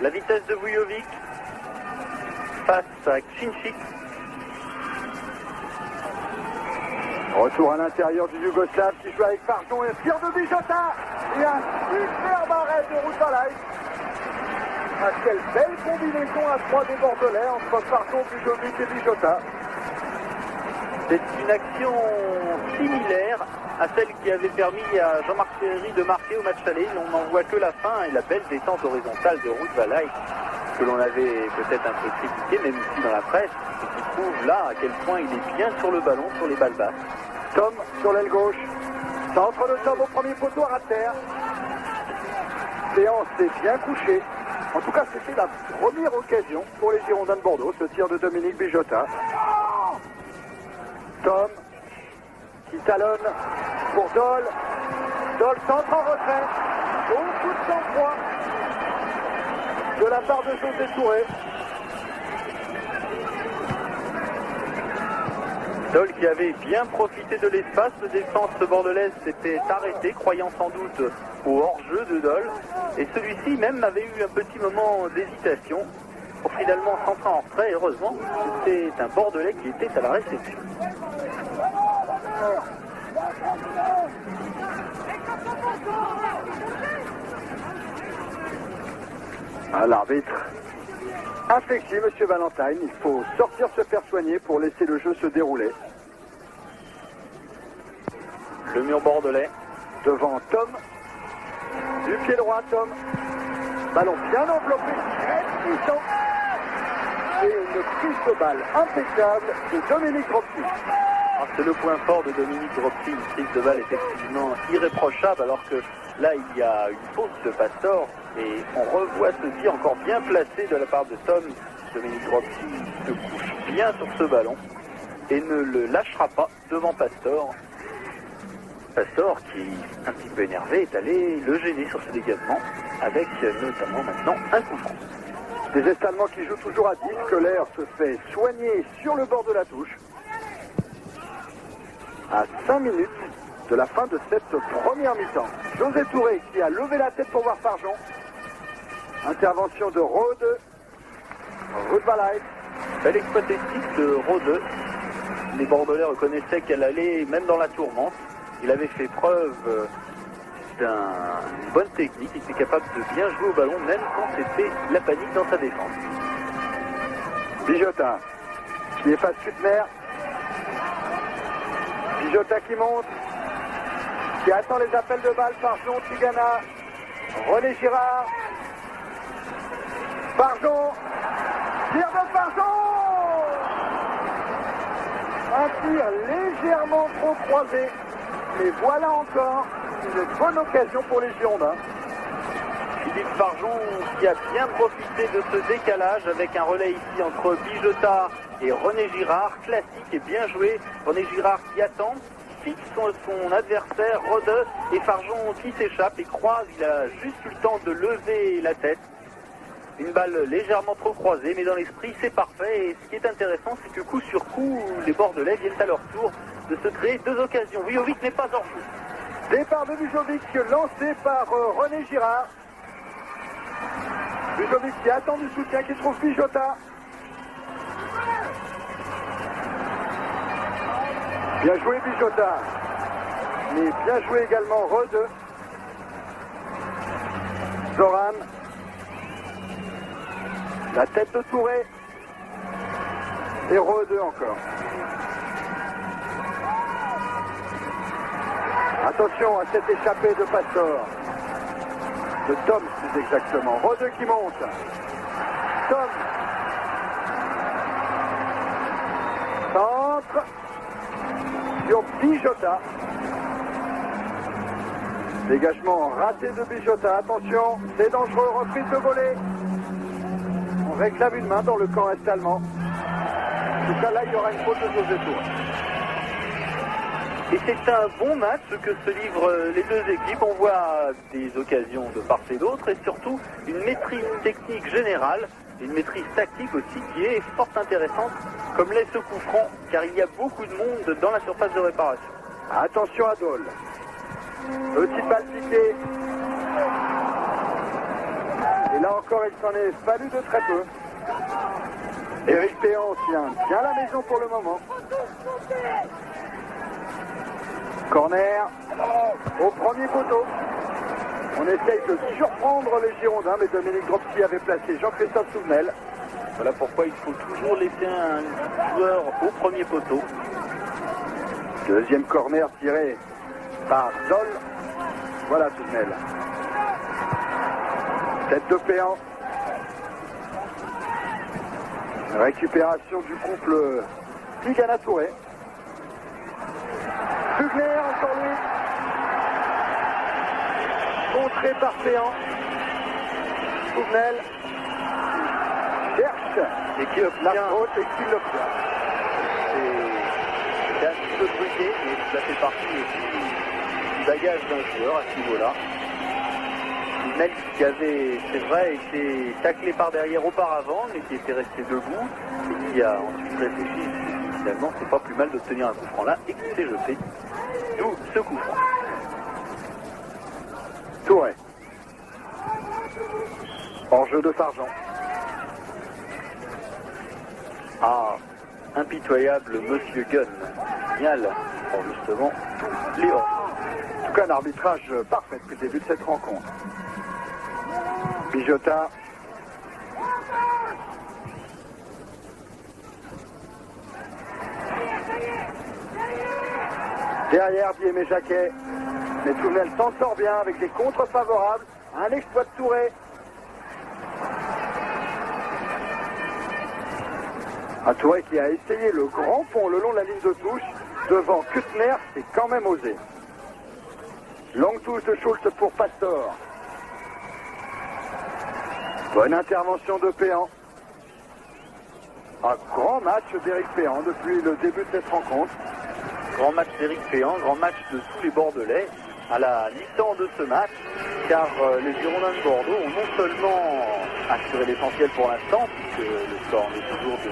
La vitesse de Vujovic face à Ksinchik. Retour à l'intérieur du Yougoslave qui joue avec Farjon et un tir de Bijotta. Et un superbe arrêt de Routalay. Quelle belle combinaison à 3 des Bordelais entre Farjon, Bujovic et Bijotta. C'est une action similaire à celle qui avait permis à Jean-Marc Ferry de marquer au match aller. On n'en voit que la fin et la belle descente horizontale de Routalay que l'on avait peut-être un peu critiqué, même ici dans la presse, et qui prouve là à quel point il est bien sur le ballon, sur les balles basses. Tom sur l'aile gauche. Centre de Tom au premier poteau à terre. Séance est bien couché. En tout cas, c'était la première occasion pour les Girondins de Bordeaux, ce tir de Dominique Bijotta. Tom qui talonne pour Dole. Dole centre en retrait. Beaucoup de sang-froid de la part de José Touré. Dole qui avait bien profité de l'espace, le défense bordelaise s'était arrêté, croyant sans doute au hors-jeu de Dole. Et celui-ci même avait eu un petit moment d'hésitation pour finalement s'entrer en retrait. Et heureusement, c'était un Bordelais qui était à la réception. À l'arbitre infecté, M. Valentine. Il faut sortir se faire soigner pour laisser le jeu se dérouler. Le mur bordelais. Devant Tom. Du pied droit, Tom. Ballon bien enveloppé, très puissant. Et une prise de balle impeccable de Dominique Dropsy. C'est le point fort de Dominique Dropsy, une prise de balle effectivement irréprochable, alors que là il y a une faute de Pastor et on revoit ce tir encore bien placé de la part de Tom Dominique Dropsy se couche bien sur ce ballon et ne le lâchera pas devant Pastor. Pastor, qui, un petit peu énervé, est allé le gêner sur ce dégagement, avec notamment maintenant un coup franc. Des Est-Allemands qui jouent toujours à 10, Köhler se fait soigner sur le bord de la touche. À 5 minutes de la fin de cette première mi-temps. José Touré qui a levé la tête pour voir Farjon. Intervention de Rode. Rudbalait. Bel exploit technique de Rode. Les Bordelais reconnaissaient qu'elle allait même dans la tourmente. Il avait fait preuve d'une bonne technique. Il était capable de bien jouer au ballon, même quand c'était la panique dans sa défense. Bijota qui efface Kuttner. Bijota qui monte. Qui attend les appels de balle. Farjon, Tigana. René Girard. Farjon. Tir de Farjon. Un tir légèrement trop croisé. Mais voilà encore une bonne occasion pour les Girondins. Philippe Farjon qui a bien profité de ce décalage avec un relais ici entre Bijota et René Girard. Classique et bien joué. René Girard qui attend, fixe son adversaire, Rode, et Farjon qui s'échappe et croise. Il a juste eu le temps de lever la tête. Une balle légèrement trop croisée, mais dans l'esprit c'est parfait. Et ce qui est intéressant, c'est que coup sur coup, les Bordelais viennent à leur tour de se créer deux occasions. Vujovic n'est pas hors jeu. Départ de Vujovic lancé par René Girard. Vujovic qui attend du soutien, qui trouve Bijota. Bien joué Bijota. Mais bien joué également Rode. Zoran. La tête de Touré. Et Rode encore. Attention à cette échappée de Pastor. De Tom plus exactement. Rode qui monte. Tom. Centre. Sur Bijota. Dégagement raté de Bijota. Attention, c'est dangereux. Reprise de volée. On réclame une main dans le camp est-allemand. En tout cas, là, il y aura une faute de José Touré. Et c'est un bon match que se livrent les deux équipes. On voit des occasions de part et d'autre et surtout une maîtrise technique générale, une maîtrise tactique aussi qui est fort intéressante, comme l'est ce coup franc, car il y a beaucoup de monde dans la surface de réparation. Attention à Dole. Petite balle piquée. Et là encore, il s'en est fallu de très peu. Éric Péan tient bien la maison pour le moment. Corner au premier poteau. On essaye de surprendre les Girondins, mais Dominique Dropsy avait placé Jean-Christophe Souvenel. Voilà pourquoi il faut toujours laisser un joueur au premier poteau. Deuxième corner tiré par Dole. Voilà Souvenel. Tête de Péan. Récupération du couple Tigana Touré. Fugler encore lui. Contré par Péan. Souvenel cherche Et qui obtient la faute et qui l'obtient. C'est un petit peu truqué, mais ça fait partie aussi du bagage d'un joueur à ce niveau-là. Souvenel qui avait, c'est vrai, été taclé par derrière auparavant, mais qui était resté debout et qui a ensuite réfléchi. Finalement, c'est pas plus mal d'obtenir un coup franc là et qui s'est jeté. D'où ce coup franc. Touré. Hors jeu de Farjon. Ah, impitoyable Monsieur Gunn. Signal pour justement tous les hors. En tout cas, un arbitrage parfait depuis le début de cette rencontre. Bijota. Derrière Diémé Jacquet. Mais Souvenel s'en sort bien avec des contres favorables. Un exploit de Touré. Un Touré qui a essayé le grand pont le long de la ligne de touche. Devant Kuttner, c'est quand même osé. Longue touche de Schultz pour Pastor. Bonne intervention de Péan. Un grand match d'Éric Péan depuis le début de cette rencontre. Grand match d'Éric Péan, grand match de tous les Bordelais à la mi-temps de ce match, car les Girondins de Bordeaux ont non seulement assuré l'essentiel pour l'instant, puisque le score est toujours de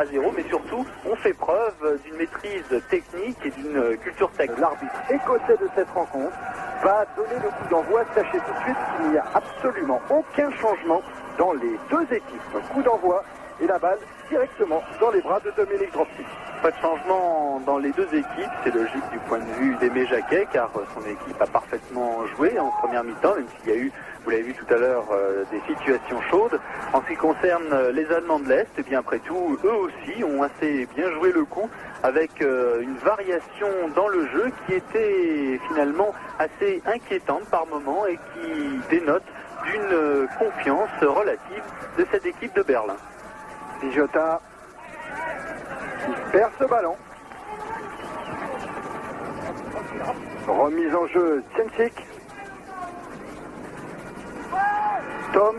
0-0, mais surtout ont fait preuve d'une maîtrise technique et d'une culture tactique. L'arbitre écossais de cette rencontre va donner le coup d'envoi. Sachez tout de suite qu'il n'y a absolument aucun changement dans les deux équipes. Coup d'envoi et la balle directement dans les bras de Dominique Dropsy. Pas de changement dans les deux équipes, c'est logique du point de vue d'Aimé Jacquet, car son équipe a parfaitement joué en première mi-temps, même s'il y a eu, vous l'avez vu tout à l'heure, des situations chaudes. En ce qui concerne les Allemands de l'Est, eh bien après tout, eux aussi ont assez bien joué le coup, avec une variation dans le jeu qui était finalement assez inquiétante par moment et qui dénote d'une confiance relative de cette équipe de Berlin. Bijota qui perd ce ballon. Remise en jeu Tchenchik. Tom.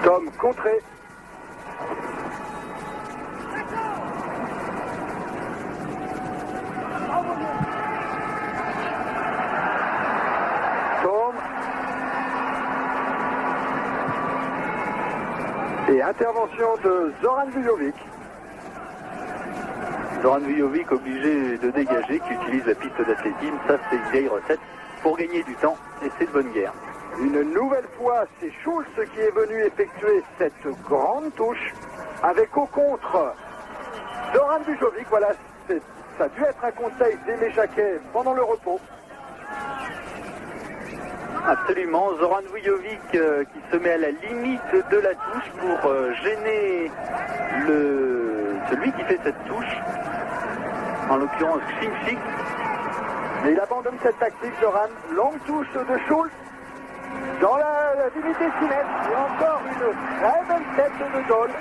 Tom contré. Et intervention de Zoran Vujovic. Zoran Vujovic obligé de dégager, qui utilise la piste d'athlétisme. Ça, c'est une vieille recette pour gagner du temps, et c'est de bonne guerre. Une nouvelle fois, c'est Schulz qui est venu effectuer cette grande touche, avec au contre Zoran Vujovic. Voilà, ça a dû être un conseil d'Aimé Jacquet pendant le repos. Absolument, Zoran Vujovic qui se met à la limite de la touche pour gêner celui qui fait cette touche, en l'occurrence Tchenchik. Mais il abandonne cette tactique, Zoran. Longue touche de Schulz dans la limite des 6 mètres. Et encore une très belle tête de Doll,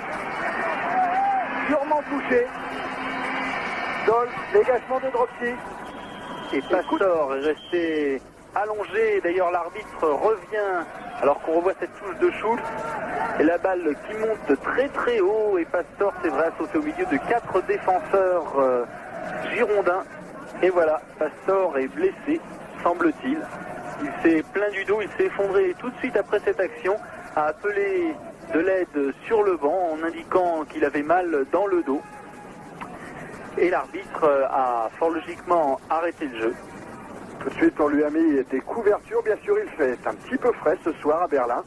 durement touché. Doll, dégagement de Dropsy. Et Pastor est resté allongé. D'ailleurs, l'arbitre revient alors qu'on revoit cette touche de Schulz. Et la balle qui monte très très haut. Et Pastor, c'est vrai, a sauté au milieu de 4 défenseurs girondins. Et voilà, Pastor est blessé, semble-t-il. Il s'est plaint du dos, il s'est effondré tout de suite après cette action, a appelé de l'aide sur le banc en indiquant qu'il avait mal dans le dos. Et l'arbitre a fort logiquement arrêté le jeu. Tout de suite, on lui a mis des couvertures. Bien sûr, il fait un petit peu frais ce soir à Berlin.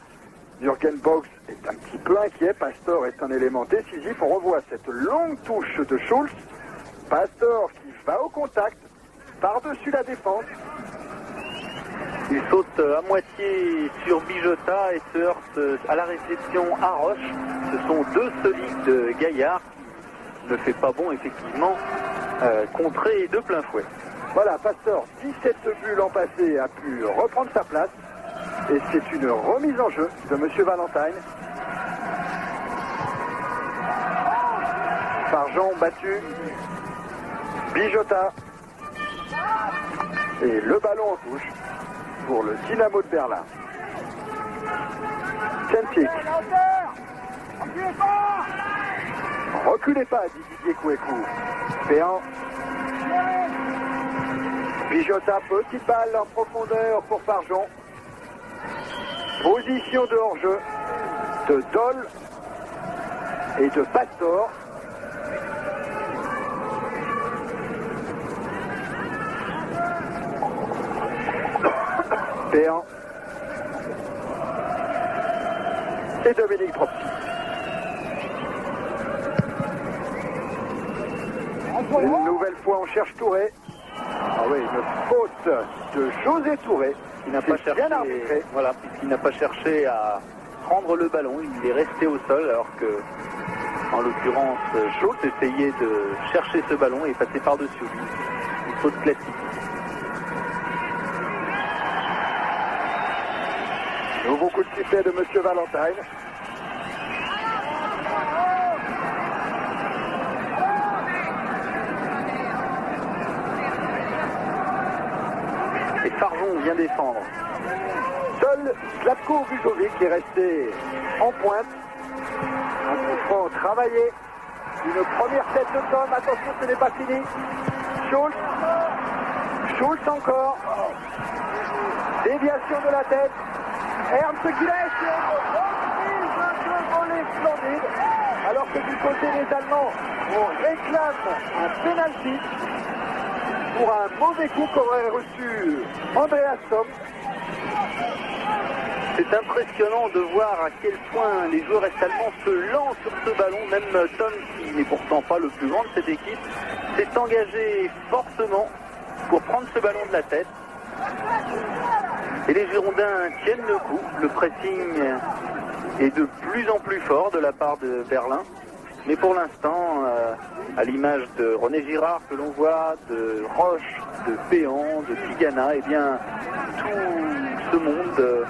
Jürgen Box est un petit peu inquiet. Pastor est un élément décisif. On revoit cette longue touche de Schulz. Pastor qui va au contact, par-dessus la défense. Il saute à moitié sur Bijota et se heurte à la réception à Roche. Ce sont deux solides gaillards qui ne fait pas bon, effectivement, contrer de plein fouet. Voilà, Pastor, 17 buts l'an passé, a pu reprendre sa place. Et c'est une remise en jeu de M. Valentine. Farjon battu. Bijota. Et le ballon en touche pour le Dynamo de Berlin. Tchenchik. Reculez pas, dit Didier Kouekou. Péan. Bijota, petite balle en profondeur pour Farjon. Position de hors-jeu de Doll et de Pastor. Péan et Dominique Dropsy. Une nouvelle fois, on cherche Touré. Ah oui, une faute de José Touré. Qui n'a pas cherché, voilà, puisqu'il n'a pas cherché à prendre le ballon, il est resté au sol alors que, en l'occurrence, Schulz essayait de chercher ce ballon et passer par-dessus lui. Une faute classique. Nouveau coup de sifflet de M. Valentine. Et Farjon vient défendre. Seul Zlatko Vujovic est resté en pointe. Un coup franc travaillé. Une première tête de Tom. Attention, ce n'est pas fini. Schultz. Schultz encore. Déviation de la tête. Ernst qui laisse. Un volet splendide. Alors que du côté des Allemands, on réclame un penalty pour un mauvais coup qu'aurait reçu Andreas Tom. C'est impressionnant de voir à quel point les joueurs est-allemands se lancent sur ce ballon. Même Tom, qui n'est pourtant pas le plus grand de cette équipe, s'est engagé fortement pour prendre ce ballon de la tête. Et les Girondins tiennent le coup. Le pressing est de plus en plus fort de la part de Berlin. Mais pour l'instant, à l'image de René Girard que l'on voit, de Roche, de Péan, de Tigana, eh bien, tout ce monde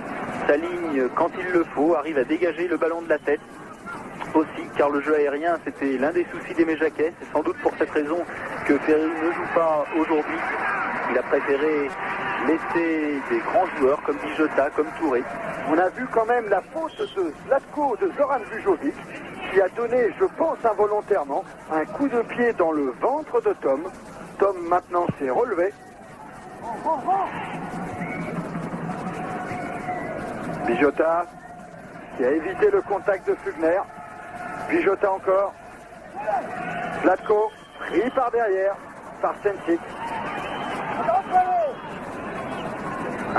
s'aligne quand il le faut, arrive à dégager le ballon de la tête aussi, car le jeu aérien, c'était l'un des soucis d'Aimé Jacquet. C'est sans doute pour cette raison que Ferry ne joue pas aujourd'hui. Il a préféré laisser des grands joueurs comme Bijota, comme Touré. On a vu quand même la faute de Zlatko de Zoran Vujovic, qui a donné, je pense involontairement, un coup de pied dans le ventre de Tom. Tom maintenant s'est relevé. Bijota qui a évité le contact de Fugner. Bijota encore. Zlatko pris par derrière par Stenčić.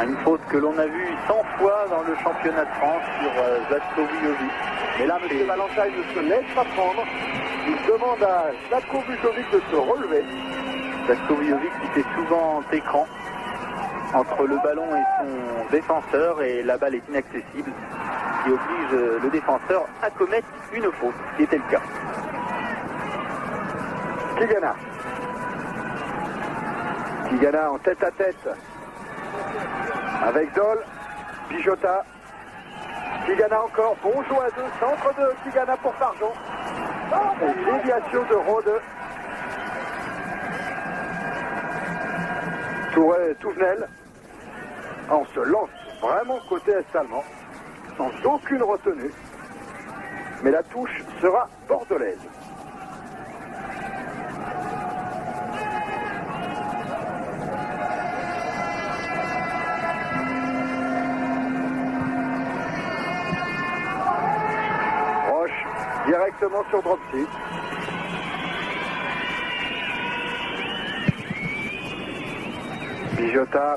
Une faute que l'on a vue 100 fois dans le championnat de France sur Zlatko Vujovic. Et là, M. Valentine ne se laisse pas prendre. Il demande à Zlatko Vujovic de se relever. Zlatko Vujovic qui fait souvent écran entre le ballon et son défenseur, et la balle est inaccessible, qui oblige le défenseur à commettre une faute, ce qui était le cas. Tigana. Tigana en tête à tête avec Zoll. Bijota. Tigana encore, bon jeu à deux, centre de Tigana pour Farjon. Et déviation de Rode. Touvenel. On se lance vraiment côté est-allemand, sans aucune retenue. Mais la touche sera bordelaise. Roche, directement sur Dropsy. Bijota.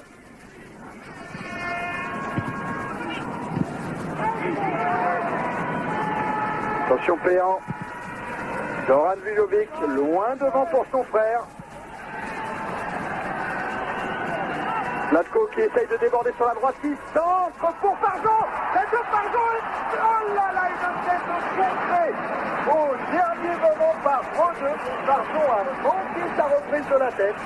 Attention Péan. Zoran Vujovic, loin devant pour son frère. Zlatko qui essaye de déborder sur la droite, qui centre pour Farjon. Tête de Farjon. Oh là là, une tête contrée. Au dernier moment par Rode. Farjon a manqué sa reprise de la tête.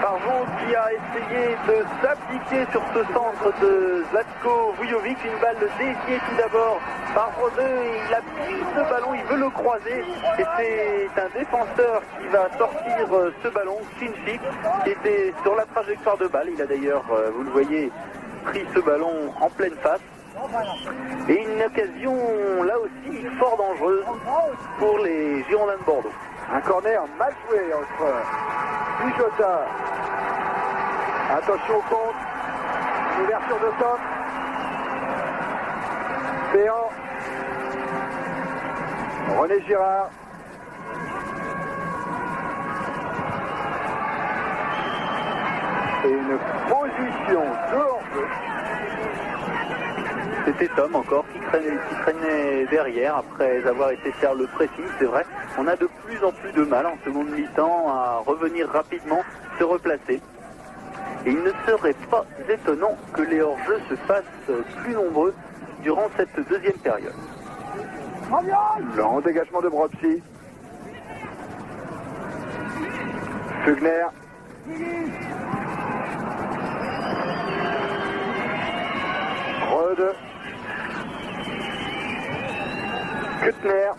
Farjon qui a essayé de s'appliquer sur ce centre de Zlatko Vujovic, une balle déviée tout d'abord par Rode, il appuie ce ballon, il veut le croiser, et c'est un défenseur qui va sortir ce ballon, Stenčić, qui était sur la trajectoire de balle. Il a d'ailleurs, vous le voyez, pris ce ballon en pleine face. Et une occasion là aussi fort dangereuse pour les Girondins de Bordeaux. Un corner mal joué entre Bijota. Attention au compte. Ouverture de Tom. Péan. René Girard. Et une position de hors-jeu. C'était Tom encore qui traînait derrière après avoir été faire le pressing, c'est vrai. On a de plus en plus de mal en seconde mi-temps à revenir rapidement, se replacer. Et il ne serait pas étonnant que les hors-jeux se fassent plus nombreux durant cette deuxième période. Lent dégagement de Bropsy. Fugner. Rode. Kuttner.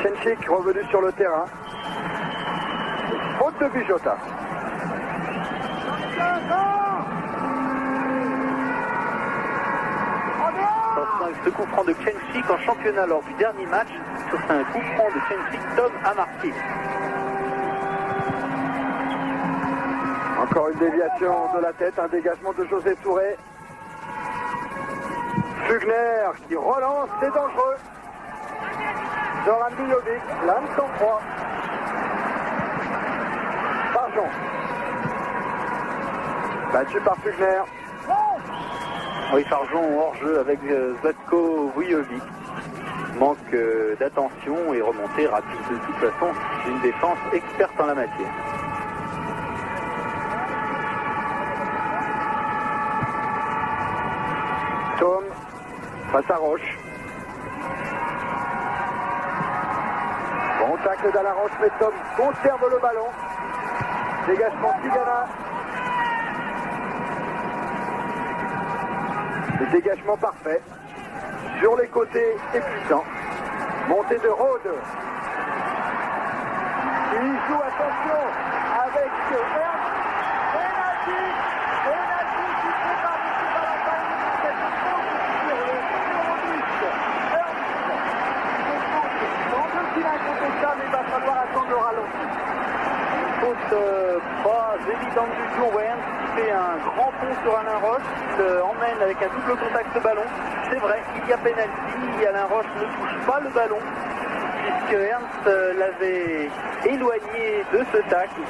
Stenčić revenu sur le terrain. Faute de Bijota. Attention avec ce coup franc de Chenchik en championnat lors du dernier match. Sur un coup franc de Chenchik, Tom a marqué. Encore une déviation de la tête, un dégagement de José Touré. Fugner qui relance, c'est dangereux. Zoran Bujovic, l'âme sans froid. Farjon. Battu par Fugner. Oui, Farjon hors jeu avec Zlatko Vujovic. Manque d'attention et remontée rapide. De toute façon, une défense experte en la matière. Tom face à Roche. Bon tacle d'Alaroche, mais Tom conserve le ballon. Dégagement Tigana. Le dégagement parfait. Sur les côtés et puissant. Montée de Rode. Il joue, attention, avec Ernst. Penalty. Penalty qui prépare M. Valentin. Cette faute sur le numéro 10. Ernst. Semble-t-il incontestable, il va falloir attendre le ralenti. Faute pas évidente du tout. On voit Ernst qui fait un grand pont sur Alain Roche. Il emmène avec un double contact de ballon. C'est vrai, il y a pénalty. Alain Roche ne touche pas le ballon puisque Ernst l'avait éloigné de ce tacle.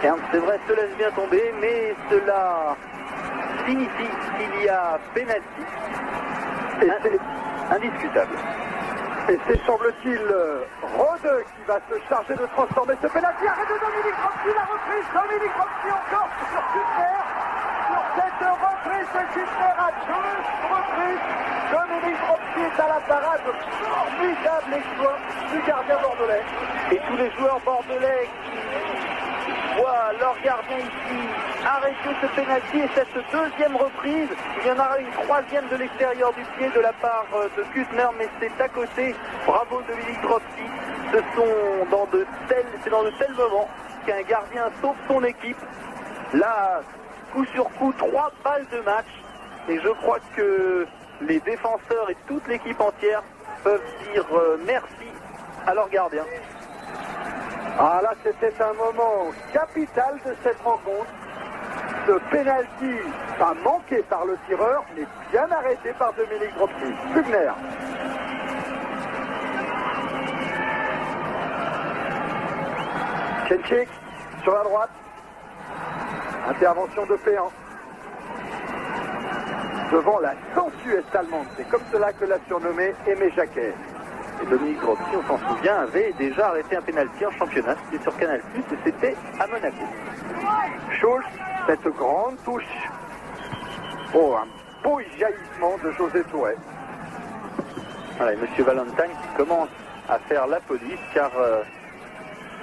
Ernst, c'est vrai, se laisse bien tomber, mais cela signifie qu'il y a pénalty. Et c'est indiscutable. Et c'est, semble-t-il, Rode qui va se charger de transformer ce pénalty. Arrête de Dominique Dropsy, la reprise. Dominique Dropsy encore sur Kuttner. Sur cette reprise de Kuttner à 2 reprises. Dominique Dropsy est à la parade. Formidable exploit du gardien bordelais. Et tous les joueurs bordelais qui voient leur gardien ici arrêter ce pénalty et cette deuxième reprise. Il y en aura une troisième de l'extérieur du pied de la part de Kuttner, mais c'est à côté. Bravo Dominique Dropsy. C'est dans de tels moments qu'un gardien sauve son équipe. Là, coup sur coup, 3 balles de match. Et je crois que les défenseurs et toute l'équipe entière peuvent dire merci à leur gardien. Ah là, c'était un moment capital de cette rencontre. Ce pénalty, pas manqué par le tireur, mais bien arrêté par Dominique Dropsy. Fugner. Chenchik sur la droite. Intervention de Péan. Devant la sensuette allemande. C'est comme cela que l'a surnommé Aimé Jacquet. Et Dominique Dropsy, on s'en souvient, avait déjà arrêté un pénalty en championnat. C'était sur Canal+, et c'était à Monaco. Schulz, cette grande touche. Oh, un beau jaillissement de José Touré. Voilà, et M. Valentin qui commence à faire la police, car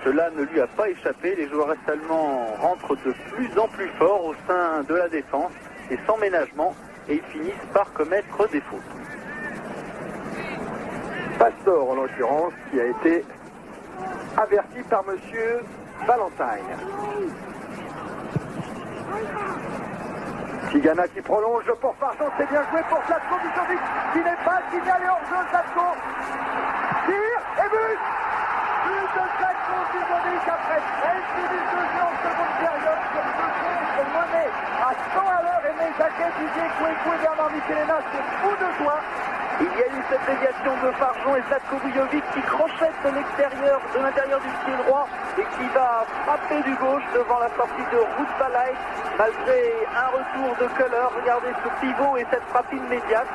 cela ne lui a pas échappé. Les joueurs allemands rentrent de plus en plus fort au sein de la défense, et sans ménagement, et ils finissent par commettre des fautes. Pastor, en l'occurrence, qui a été averti par M. Valentin. Tigana qui prolonge pour Farjon, c'est bien joué pour Zlatko Vujovic, qui n'est pas signalé hors jeu. Zlatko tire et but. But de Zlatko Vujovic après 13 minutes de jeu en seconde période sur ce contre mené à 100 à l'heure. Aimé Jacquet, Didier Kouékou et Bernard Michelena se foutent de toi. Il y a eu cette déviation de Farjon et Zlatko Vujovic qui crochette de l'intérieur du pied droit et qui va frapper du gauche devant la sortie de Routbalay malgré un retour de Köhler. Regardez ce pivot et cette frappe immédiate.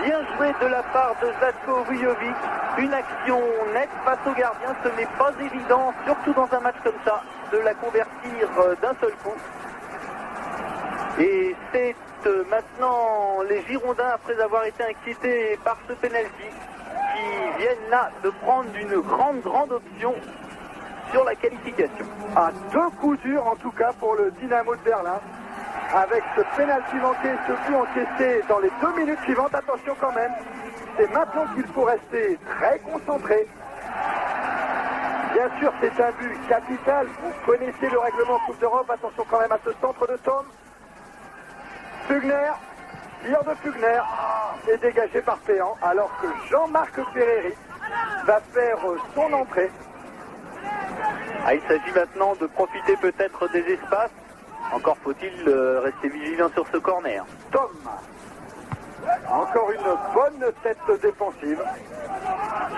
Bien joué de la part de Zlatko Vujovic. Une action nette face au gardien. Ce n'est pas évident, surtout dans un match comme ça, de la convertir d'un seul coup. Et c'est maintenant les Girondins, après avoir été inquiétés par ce penalty, qui viennent là de prendre une grande option sur la qualification. À 2 coups durs en tout cas pour le Dynamo de Berlin. Avec ce penalty manqué, ce but encaissé dans les 2 minutes suivantes. Attention quand même, c'est maintenant qu'il faut rester très concentré. Bien sûr, c'est un but capital. Vous connaissez le règlement Coupe d'Europe. Attention quand même à ce centre de Tom. Fugner, tir de Fugner, est dégagé par Péan, alors que Jean-Marc Ferreri va faire son entrée. Il s'agit maintenant de profiter peut-être des espaces. Encore faut-il rester vigilant sur ce corner. Tom. Encore une bonne tête défensive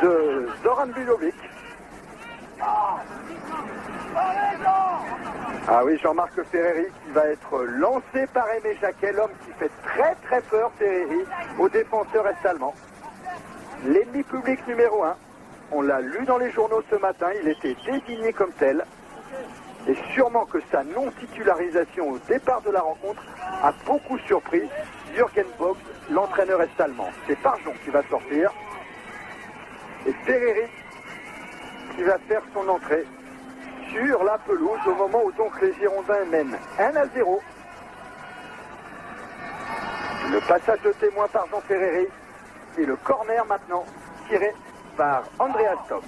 de Zoran Vujovic. Ah oui, Jean-Marc Ferreri qui va être lancé par Aimé Jacquet, l'homme qui fait très très peur, Ferreri, au défenseur est-allemand. L'ennemi public numéro 1. On l'a lu dans les journaux ce matin, il était désigné comme tel. Et sûrement que sa non-titularisation au départ de la rencontre a beaucoup surpris Jürgen Bock, l'entraîneur est-allemand. C'est Farjon qui va sortir. Et Ferreri qui va faire son entrée sur la pelouse au moment où donc les Girondins mènent 1-0. Le passage de témoin par Jean Ferreri et le corner maintenant tiré par Andreas Tom.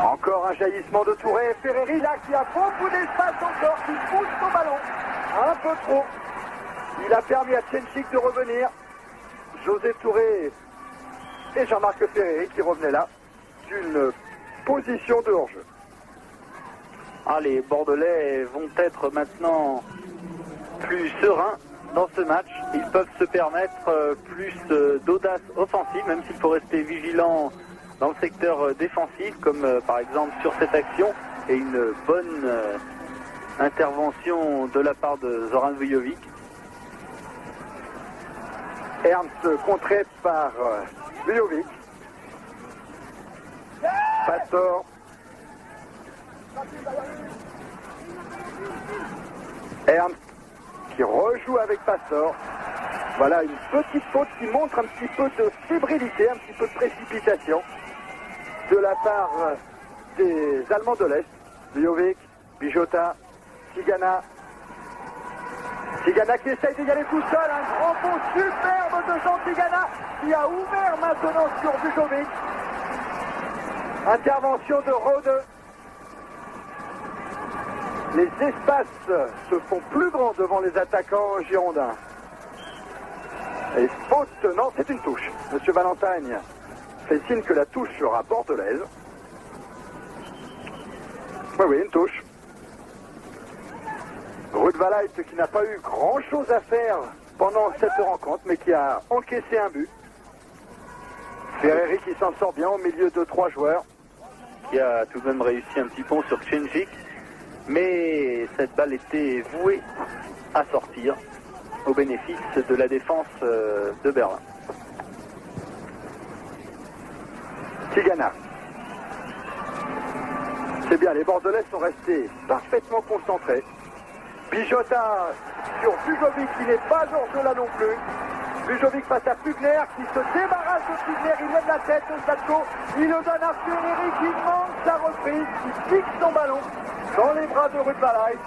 Encore un jaillissement de Touré. Ferreri là qui a beaucoup d'espace encore, qui pousse son ballon un peu trop. Il a permis à Tchenchik de revenir. José Touré et Jean-Marc Ferreri qui revenaient là d'une position de hors-jeu. Les Bordelais vont être maintenant plus sereins dans ce match. Ils peuvent se permettre plus d'audace offensive, même s'il faut rester vigilant dans le secteur défensif, comme par exemple sur cette action, et une bonne intervention de la part de Zoran Vujovic. Ernst contré par Vujovic. Pastor. Ernst qui rejoue avec Pastor. Voilà une petite faute qui montre un petit peu de fébrilité, un petit peu de précipitation de la part des Allemands de l'Est. Vujovic, Bijota, Tigana. Tigana qui essaye d'y aller tout seul, un grand bond superbe de Jean Tigana qui a ouvert maintenant sur Vujovic. Intervention de Rode. Les espaces se font plus grands devant les attaquants girondins. Et faute, non, c'est une touche. Monsieur Valentagne fait signe que la touche sera bordelaise. Oui, une touche. Ruud Valait qui n'a pas eu grand chose à faire pendant cette rencontre, mais qui a encaissé un but. Ferreri qui s'en sort bien au milieu de 3 joueurs. Qui a tout de même réussi un petit pont sur Tchenchik, mais cette balle était vouée à sortir au bénéfice de la défense de Berlin. Tigana. C'est bien, les Bordelais sont restés parfaitement concentrés. Bijota sur Vujovic qui n'est pas hors-jeu là non plus. Vujovic face à Fugner qui se débarrasse de Fugner, il lève la tête au Sadko, il le donne à Ferreri qui manque sa reprise, qui pique son ballon dans les bras de Ruud Valait.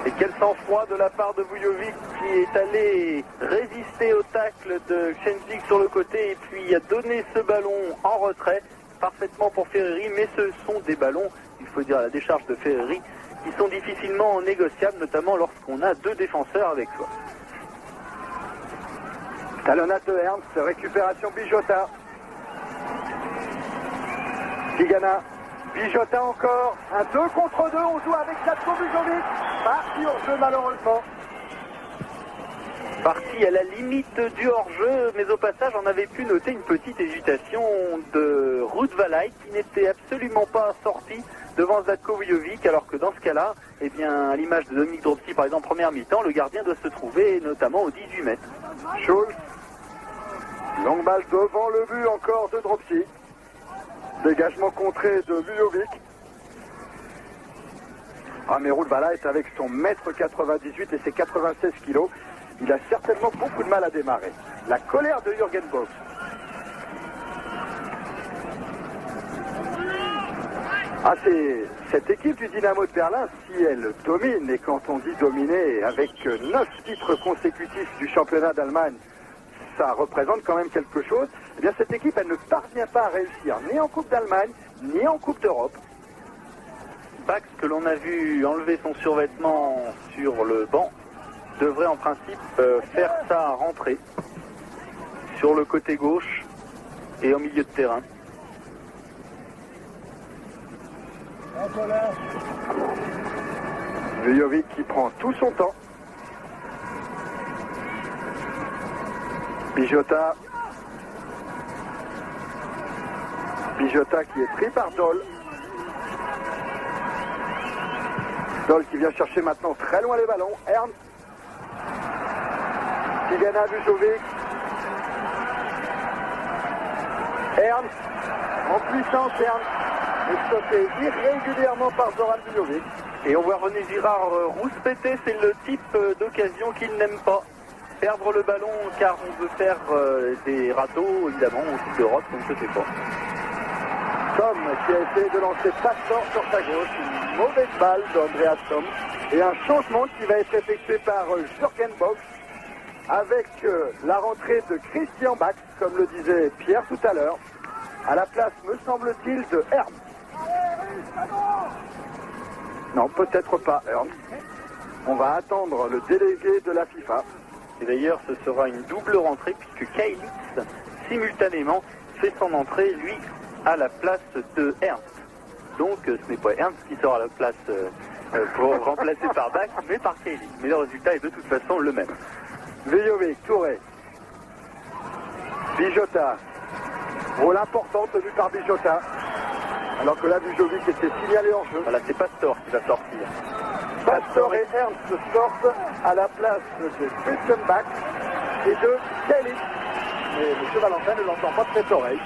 Et quel sang-froid de la part de Vujovic qui est allé résister au tacle de Tchenchik sur le côté et puis a donné ce ballon en retrait parfaitement pour Ferreri, mais ce sont des ballons, il faut dire à la décharge de Ferreri, qui sont difficilement négociables, notamment lorsqu'on a 2 défenseurs avec soi. Talonnade de Ernst, récupération Bijota. Tigana, Bijota encore, un 2 contre 2, on joue avec Sadko Vujovic, parti hors-jeu malheureusement. Parti à la limite du hors-jeu, mais au passage on avait pu noter une petite hésitation de Ruud Valait qui n'était absolument pas sorti devant Sadko Vujovic, alors que dans ce cas-là, eh bien, à l'image de Dominique Dropsy par exemple première mi-temps, le gardien doit se trouver notamment aux 18 mètres. Schulz, longue balle devant le but encore de Dropsy. Dégagement contré de Vujovic. Mais Ruud Valait avec son 1m98 et ses 96 kg, il a certainement beaucoup de mal à démarrer. La colère de Jürgen Bock. C'est cette équipe du Dynamo de Berlin, si elle domine, et quand on dit dominer, avec 9 titres consécutifs du championnat d'Allemagne ça représente quand même quelque chose. Eh bien, cette équipe, elle ne parvient pas à réussir ni en Coupe d'Allemagne, ni en Coupe d'Europe. Bax, que l'on a vu enlever son survêtement sur le banc, devrait en principe faire sa rentrée sur le côté gauche et au milieu de terrain. Vujovic qui prend tout son temps. Bijota. Bijota qui est pris par Doll. Doll qui vient chercher maintenant très loin les ballons. Ernst. Tigana, Vujovic. Ernst. En puissance, Ernst. Et stoppé irrégulièrement par Zoran Vujovic. Et on voit René Girard rouspéter, c'est le type d'occasion qu'il n'aime pas. Perdre le ballon car on veut faire des râteaux, évidemment, au Coupe d'Europe, donc je ne sais pas. Tom qui a essayé de lancer Pastor sur sa gauche, une mauvaise balle d'Andreas Tom. Et un changement qui va être effectué par Jürgen Box avec la rentrée de Christian Bax, comme le disait Pierre tout à l'heure, à la place, me semble-t-il, de Ernst. Non, peut-être pas Ernst. On va attendre le délégué de la FIFA. Et d'ailleurs, ce sera une double rentrée puisque Kailitz, simultanément, fait son entrée, lui, à la place de Ernst. Donc, ce n'est pas Ernst qui sera à la place pour remplacer par Bax, mais par Kailitz. Mais le résultat est de toute façon le même. Vujovic, Touré. Bijota. Rôle important tenu par Bijota. Alors que là, Vujovic était signalé en jeu. Voilà, c'est Pastor qui va sortir. Pastor et Ernst sortent à la place de Christian Bax et de Kelly. Mais M. Valentin ne l'entend pas de cette oreille.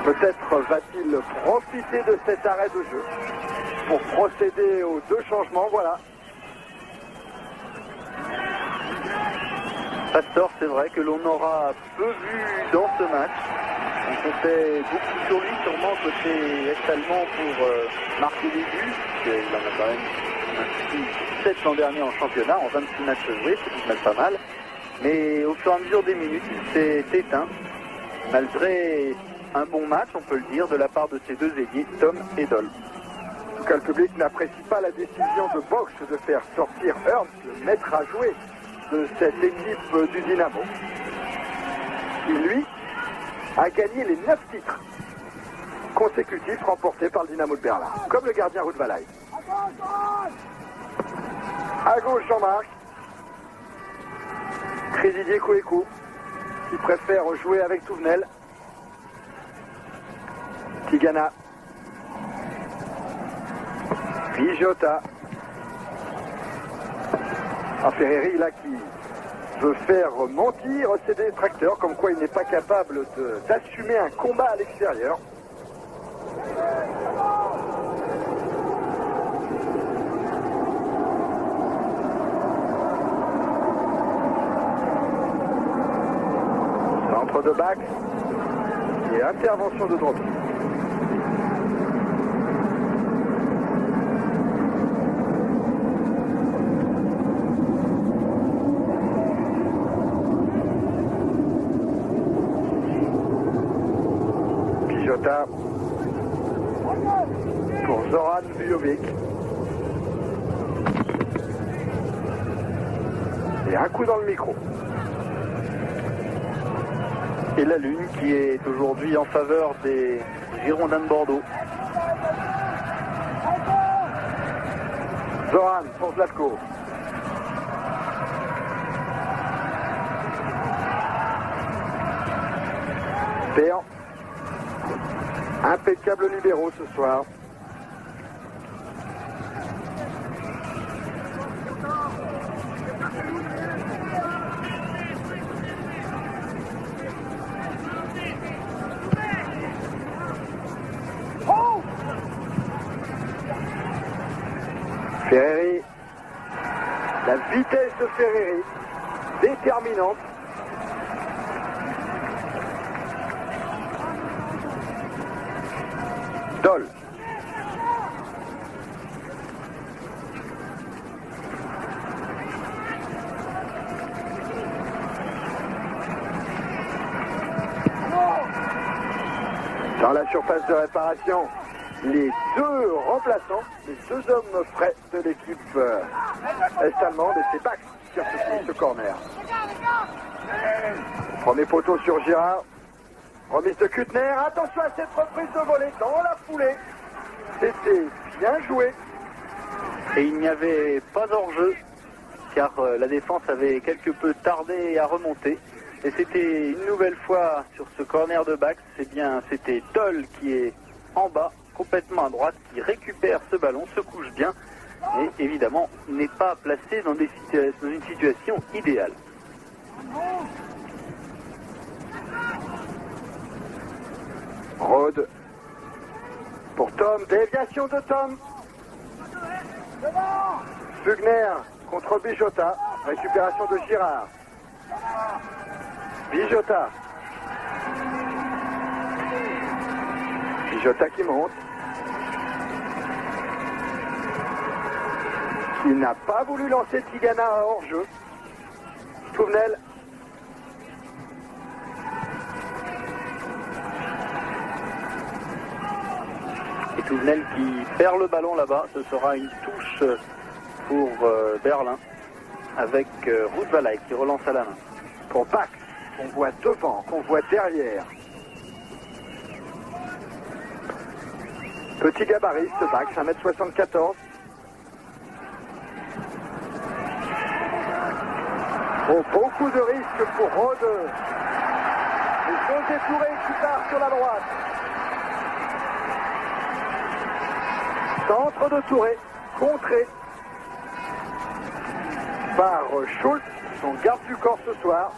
Peut-être va-t-il profiter de cet arrêt de jeu pour procéder aux deux changements. Voilà. Pastor, c'est vrai que l'on aura peu vu dans ce match. On comptait beaucoup sur lui, sûrement côté est-allemand pour marquer des buts. Il en a quand même inscrit 7 l'an dernier en championnat, en 26 matchs joués, c'est tout de même pas mal. Mais au fur et à mesure des minutes, il s'est éteint, malgré un bon match, on peut le dire, de la part de ses deux ailiers, Tom et Doll. Le public n'apprécie pas la décision de Box de faire sortir Ernst, le maître à jouer de cette équipe du Dynamo, qui lui a gagné les 9 titres consécutifs remportés par le Dynamo de Berlin, comme le gardien Ruud Valay. À gauche, Jean-Marc. Didier Kouékou, qui préfère jouer avec Touvenel. Tigana. Bijota. Ferreri là qui veut faire mentir ses détracteurs, comme quoi il n'est pas capable d'assumer un combat à l'extérieur. Centre de Bax et intervention de Dropsy. Pour Zoran Vujovic. Et un coup dans le micro. Et la lune qui est aujourd'hui en faveur des Girondins de Bordeaux. Zoran pour Zlatko. Péan. Impeccable libéraux ce soir. Ferreri. La vitesse de Ferreri. Déterminante. Doll. Dans la surface de réparation, les deux remplaçants, les deux hommes frais de l'équipe est-allemande, et c'est Bax qui a fait ce corner. Premier poteau sur Girard. Remise de Kuttner. Attention à cette reprise de volée dans la foulée. C'était bien joué. Et il n'y avait pas d'enjeu, car la défense avait quelque peu tardé à remonter. Et c'était une nouvelle fois sur ce corner de Bax, c'était Toll qui est en bas, complètement à droite, qui récupère ce ballon, se couche bien, et évidemment n'est pas placé dans une situation idéale. Rode pour Tom, déviation de Tom. Fugner contre Bijota, récupération de Girard. Bijota. Bijota qui monte. Il n'a pas voulu lancer Tigana hors jeu. Touvenel. Et Touvenel qui perd le ballon là-bas, ce sera une touche pour Berlin avec Roosevelt qui relance à la main. Pour Bax, qu'on voit devant, qu'on voit derrière. Petit gabarit, ce Bax, 1m74. Oh, beaucoup de risques pour Rode. Et José Touré qui part sur la droite. Centre de Touré, contré par Schultz, son garde du corps ce soir.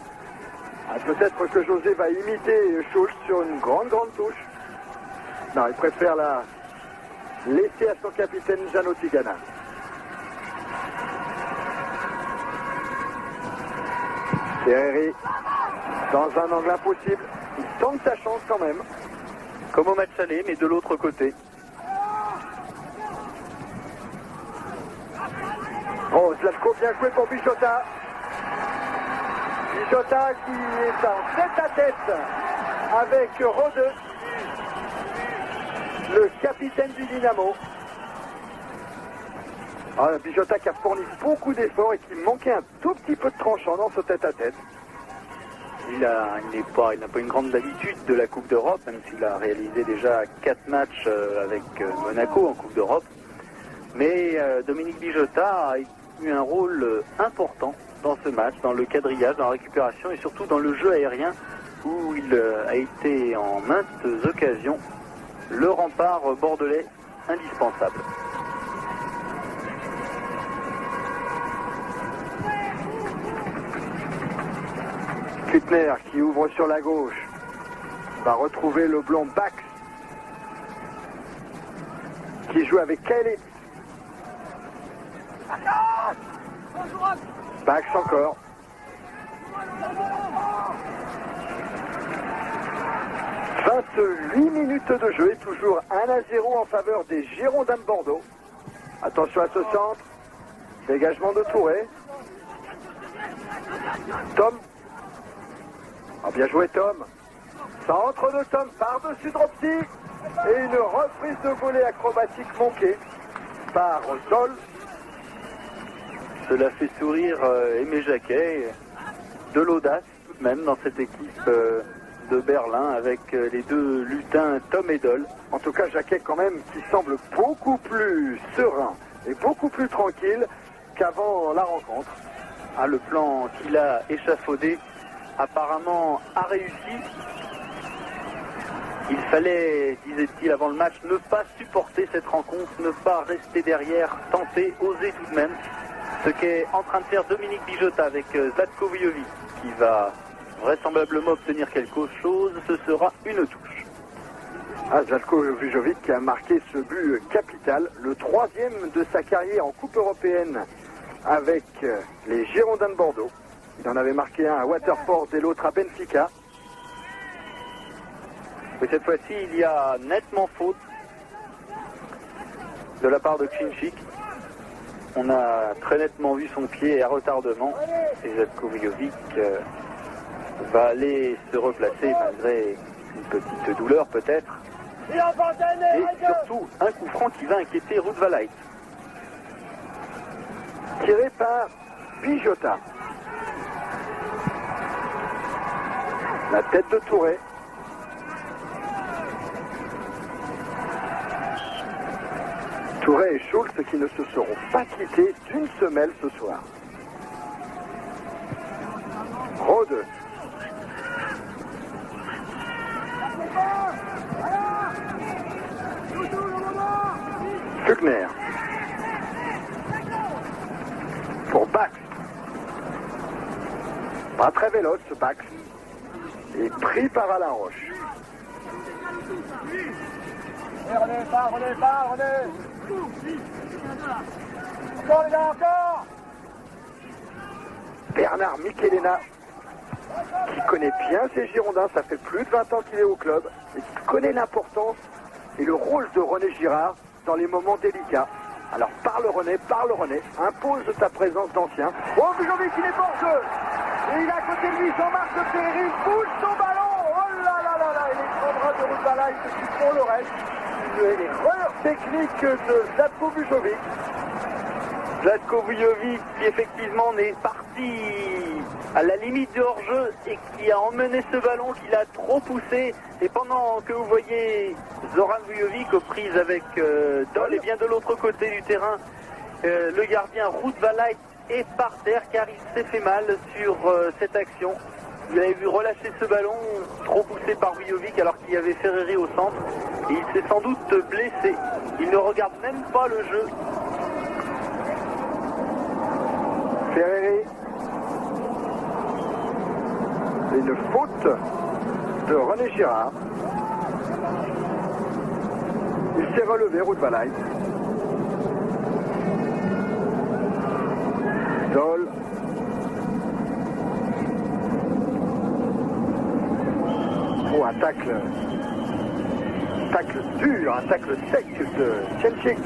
Ah, peut-être que José va imiter Schultz sur une grande touche. Non, il préfère la laisser à son capitaine Jeannot Tigana. Ferreri, dans un angle impossible, il tente sa chance quand même. Comme au match aller, mais de l'autre côté. Oh, Zlatko bien joué pour Bijota. Bijota qui est en tête-à-tête avec Rode, le capitaine du Dynamo. Ah, Bijota qui a fourni beaucoup d'efforts et qui manquait un tout petit peu de tranchant dans ce tête-à-tête. Il n'a pas une grande habitude de la Coupe d'Europe, même s'il a réalisé déjà 4 matchs avec Monaco en Coupe d'Europe. Mais Dominique Bijota a eu un rôle important dans ce match, dans le quadrillage, dans la récupération et surtout dans le jeu aérien où il a été en maintes occasions le rempart bordelais indispensable. Kuttner qui ouvre sur la gauche va retrouver le blond Bax qui joue avec Kelly. Bax encore. « 28 minutes de jeu et toujours 1-0 en faveur des Girondins de Bordeaux. Attention à ce centre. Dégagement de Touré. Tom. Ah, bien joué Tom. Centre de Tom par-dessus Dropsy. Et une reprise de volée acrobatique manquée par Zoll. Cela fait sourire Aimé Jacquet, de l'audace tout de même dans cette équipe de Berlin avec les deux lutins Tom et Doll. En tout cas Jacquet quand même qui semble beaucoup plus serein et beaucoup plus tranquille qu'avant la rencontre. Ah, le plan qu'il a échafaudé apparemment a réussi. Il fallait, disait-il avant le match, ne pas supporter cette rencontre, ne pas rester derrière, tenter, oser tout de même. Ce qu'est en train de faire Dominique Bijota avec Zlatko Vujovic, qui va vraisemblablement obtenir quelque chose, ce sera une touche. Ah, Zlatko Vujovic qui a marqué ce but capital, le 3e de sa carrière en Coupe européenne avec les Girondins de Bordeaux. Il en avait marqué un à Waterford et l'autre à Benfica. Et cette fois-ci, il y a nettement faute de la part de Klinchik. On a très nettement vu son pied à retardement et Zlatko Vujovic va aller se replacer malgré Une petite douleur peut-être. Et surtout un coup franc qui va inquiéter Ruud van Lith. Tiré par Bijota. La tête de Touré. Touré et Schulz qui ne se seront pas quittés d'une semelle ce soir. Rode. Fugner. Pour Bax. Pas très véloce ce Bax. Et pris par Alain Roche. Bernard Michelena, qui connaît bien ses Girondins, ça fait plus de 20 ans qu'il est au club, et qui connaît l'importance et le rôle de René Girard dans les moments délicats. Alors parle René, impose ta présence d'ancien. Oh, Bujovic, il est hors jeu. Et il est à côté de lui, Jean-Marc de Ferry, il bouge son ballon. Oh là là là là, et les grands bras de Ruud van Lith qui font le reste. Une erreur technique de Zlatko Bujovic. Zlatko Vujovic qui effectivement est parti à la limite du hors-jeu et qui a emmené ce ballon, qu'il a trop poussé. Et pendant que vous voyez Zoran Vujovic aux prises avec Doll, et bien de l'autre côté du terrain, le gardien Ruud van Lith est par terre car il s'est fait mal sur cette action. Vous avez vu relâcher ce ballon, trop poussé par Vujovic alors qu'il y avait Ferreri au centre. Et il s'est sans doute blessé. Il ne regarde même pas le jeu. Ferreri. Une faute de René Girard. Il s'est relevé, Ruud van Lith. Doll. Oh, un tacle dur, un tacle sec de Chenchik.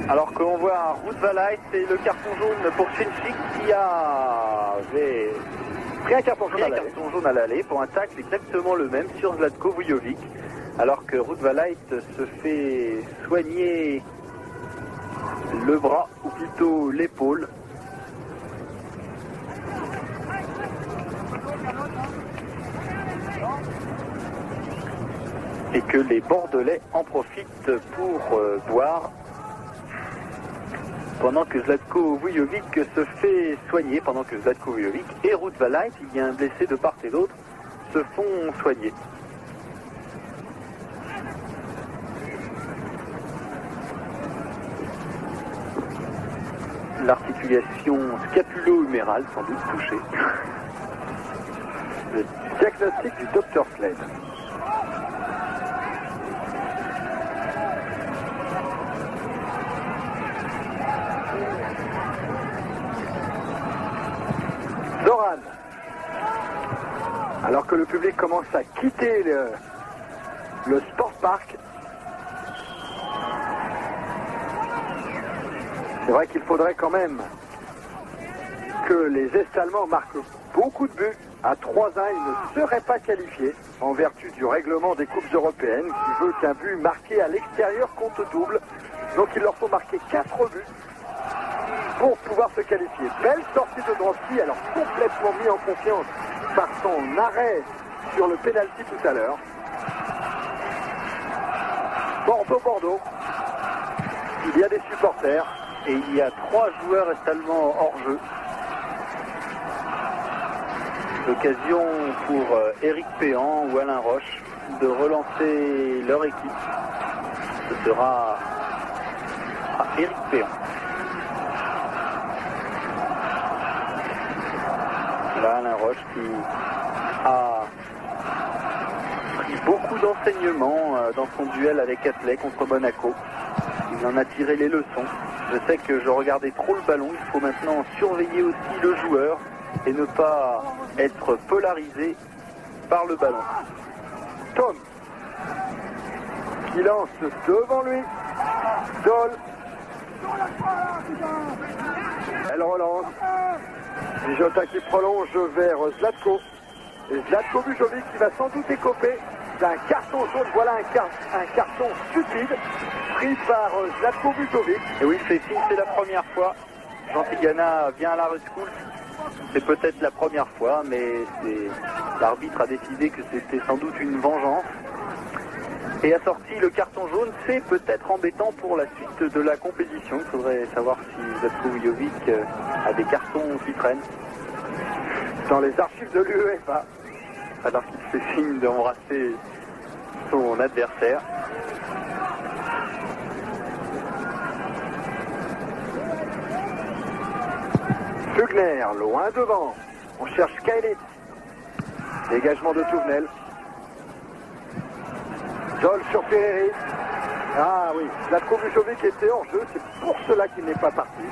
Alors qu'on voit Ruud van Lith, c'est le carton jaune pour Chenchik qui avait pris un carton jaune à l'aller pour un tacle exactement le même sur Zlatko Vujovic. Alors que Ruud van Lith se fait soigner le bras, ou plutôt l'épaule. Et que les Bordelais en profitent pour boire pendant que Zlatko Vujovic se fait soigner, pendant que Zlatko Vujovic et Ruud van Lith, il y a un blessé de part et d'autre, se font soigner. L'articulation scapulo-humérale sans doute touchée. Le diagnostic du Dr Slade. Zoran. Alors que le public commence à quitter le sport park, c'est vrai qu'il faudrait quand même que les Est-Allemands marquent beaucoup de buts. À 3-1, ils ne seraient pas qualifiés en vertu du règlement des Coupes européennes qui veut qu'un but marqué à l'extérieur compte double. Donc il leur faut marquer 4 buts pour pouvoir se qualifier. Belle sortie de Drofsky, alors complètement mis en confiance par son arrêt sur le pénalty tout à l'heure. Bordeaux. Il y a des supporters. Et il y a 3 joueurs est-allemands hors jeu. L'occasion pour Eric Péan ou Alain Roche de relancer leur équipe. Ce sera à Eric Péan. Là, Alain Roche qui a pris beaucoup d'enseignements dans son duel avec Atley contre Monaco. Il en a tiré les leçons. Je sais que je regardais trop le ballon. Il faut maintenant surveiller aussi le joueur et ne pas être polarisé par le ballon. Tom qui lance devant lui. Doll. Elle relance. Bijota qui prolonge vers Zlatko. Et Zlatko Vujovic qui va sans doute écoper d'un carton jaune. Voilà un carton stupide pris par Zlatko Vujovic. Et oui, c'est signe, c'est la première fois. Jean Tigana vient à la rescousse. C'est peut-être la première fois, mais l'arbitre a décidé que c'était sans doute une vengeance. Et a sorti le carton jaune. C'est peut-être embêtant pour la suite de la compétition. Il faudrait savoir si Zlatko Vujovic a des cartons qui traînent. Dans les archives de l'UEFA. Alors qu'il fait signe d'embrasser son adversaire. Fugner, loin devant. On cherche Kailitz. Dégagement de Touvenel. Dol sur Ferreri. Ah oui, Zlatko Vujovic était hors jeu, c'est pour cela qu'il n'est pas parti.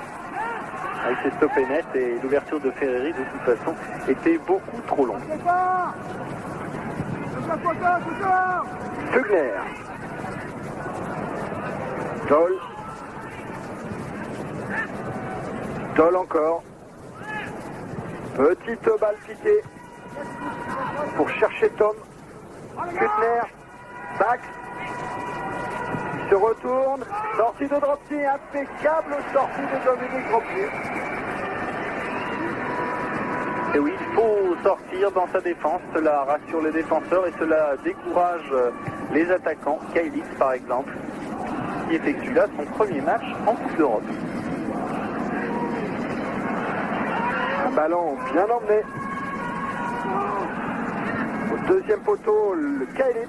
Il s'est stoppé net et l'ouverture de Ferreri, de toute façon, était beaucoup trop longue. Fugner. Dol. Dol encore. Petite balle piquée pour chercher Tom. Kuttner. Back. Il se retourne. Sortie de Dropsy. Impeccable sortie de Dominique Dropsy. Et oui, il faut sortir dans sa défense. Cela rassure les défenseurs et cela décourage les attaquants. Kailitz, par exemple, qui effectue là son premier match en Coupe d'Europe. Un ballon bien emmené. Au deuxième poteau, le Kailitz.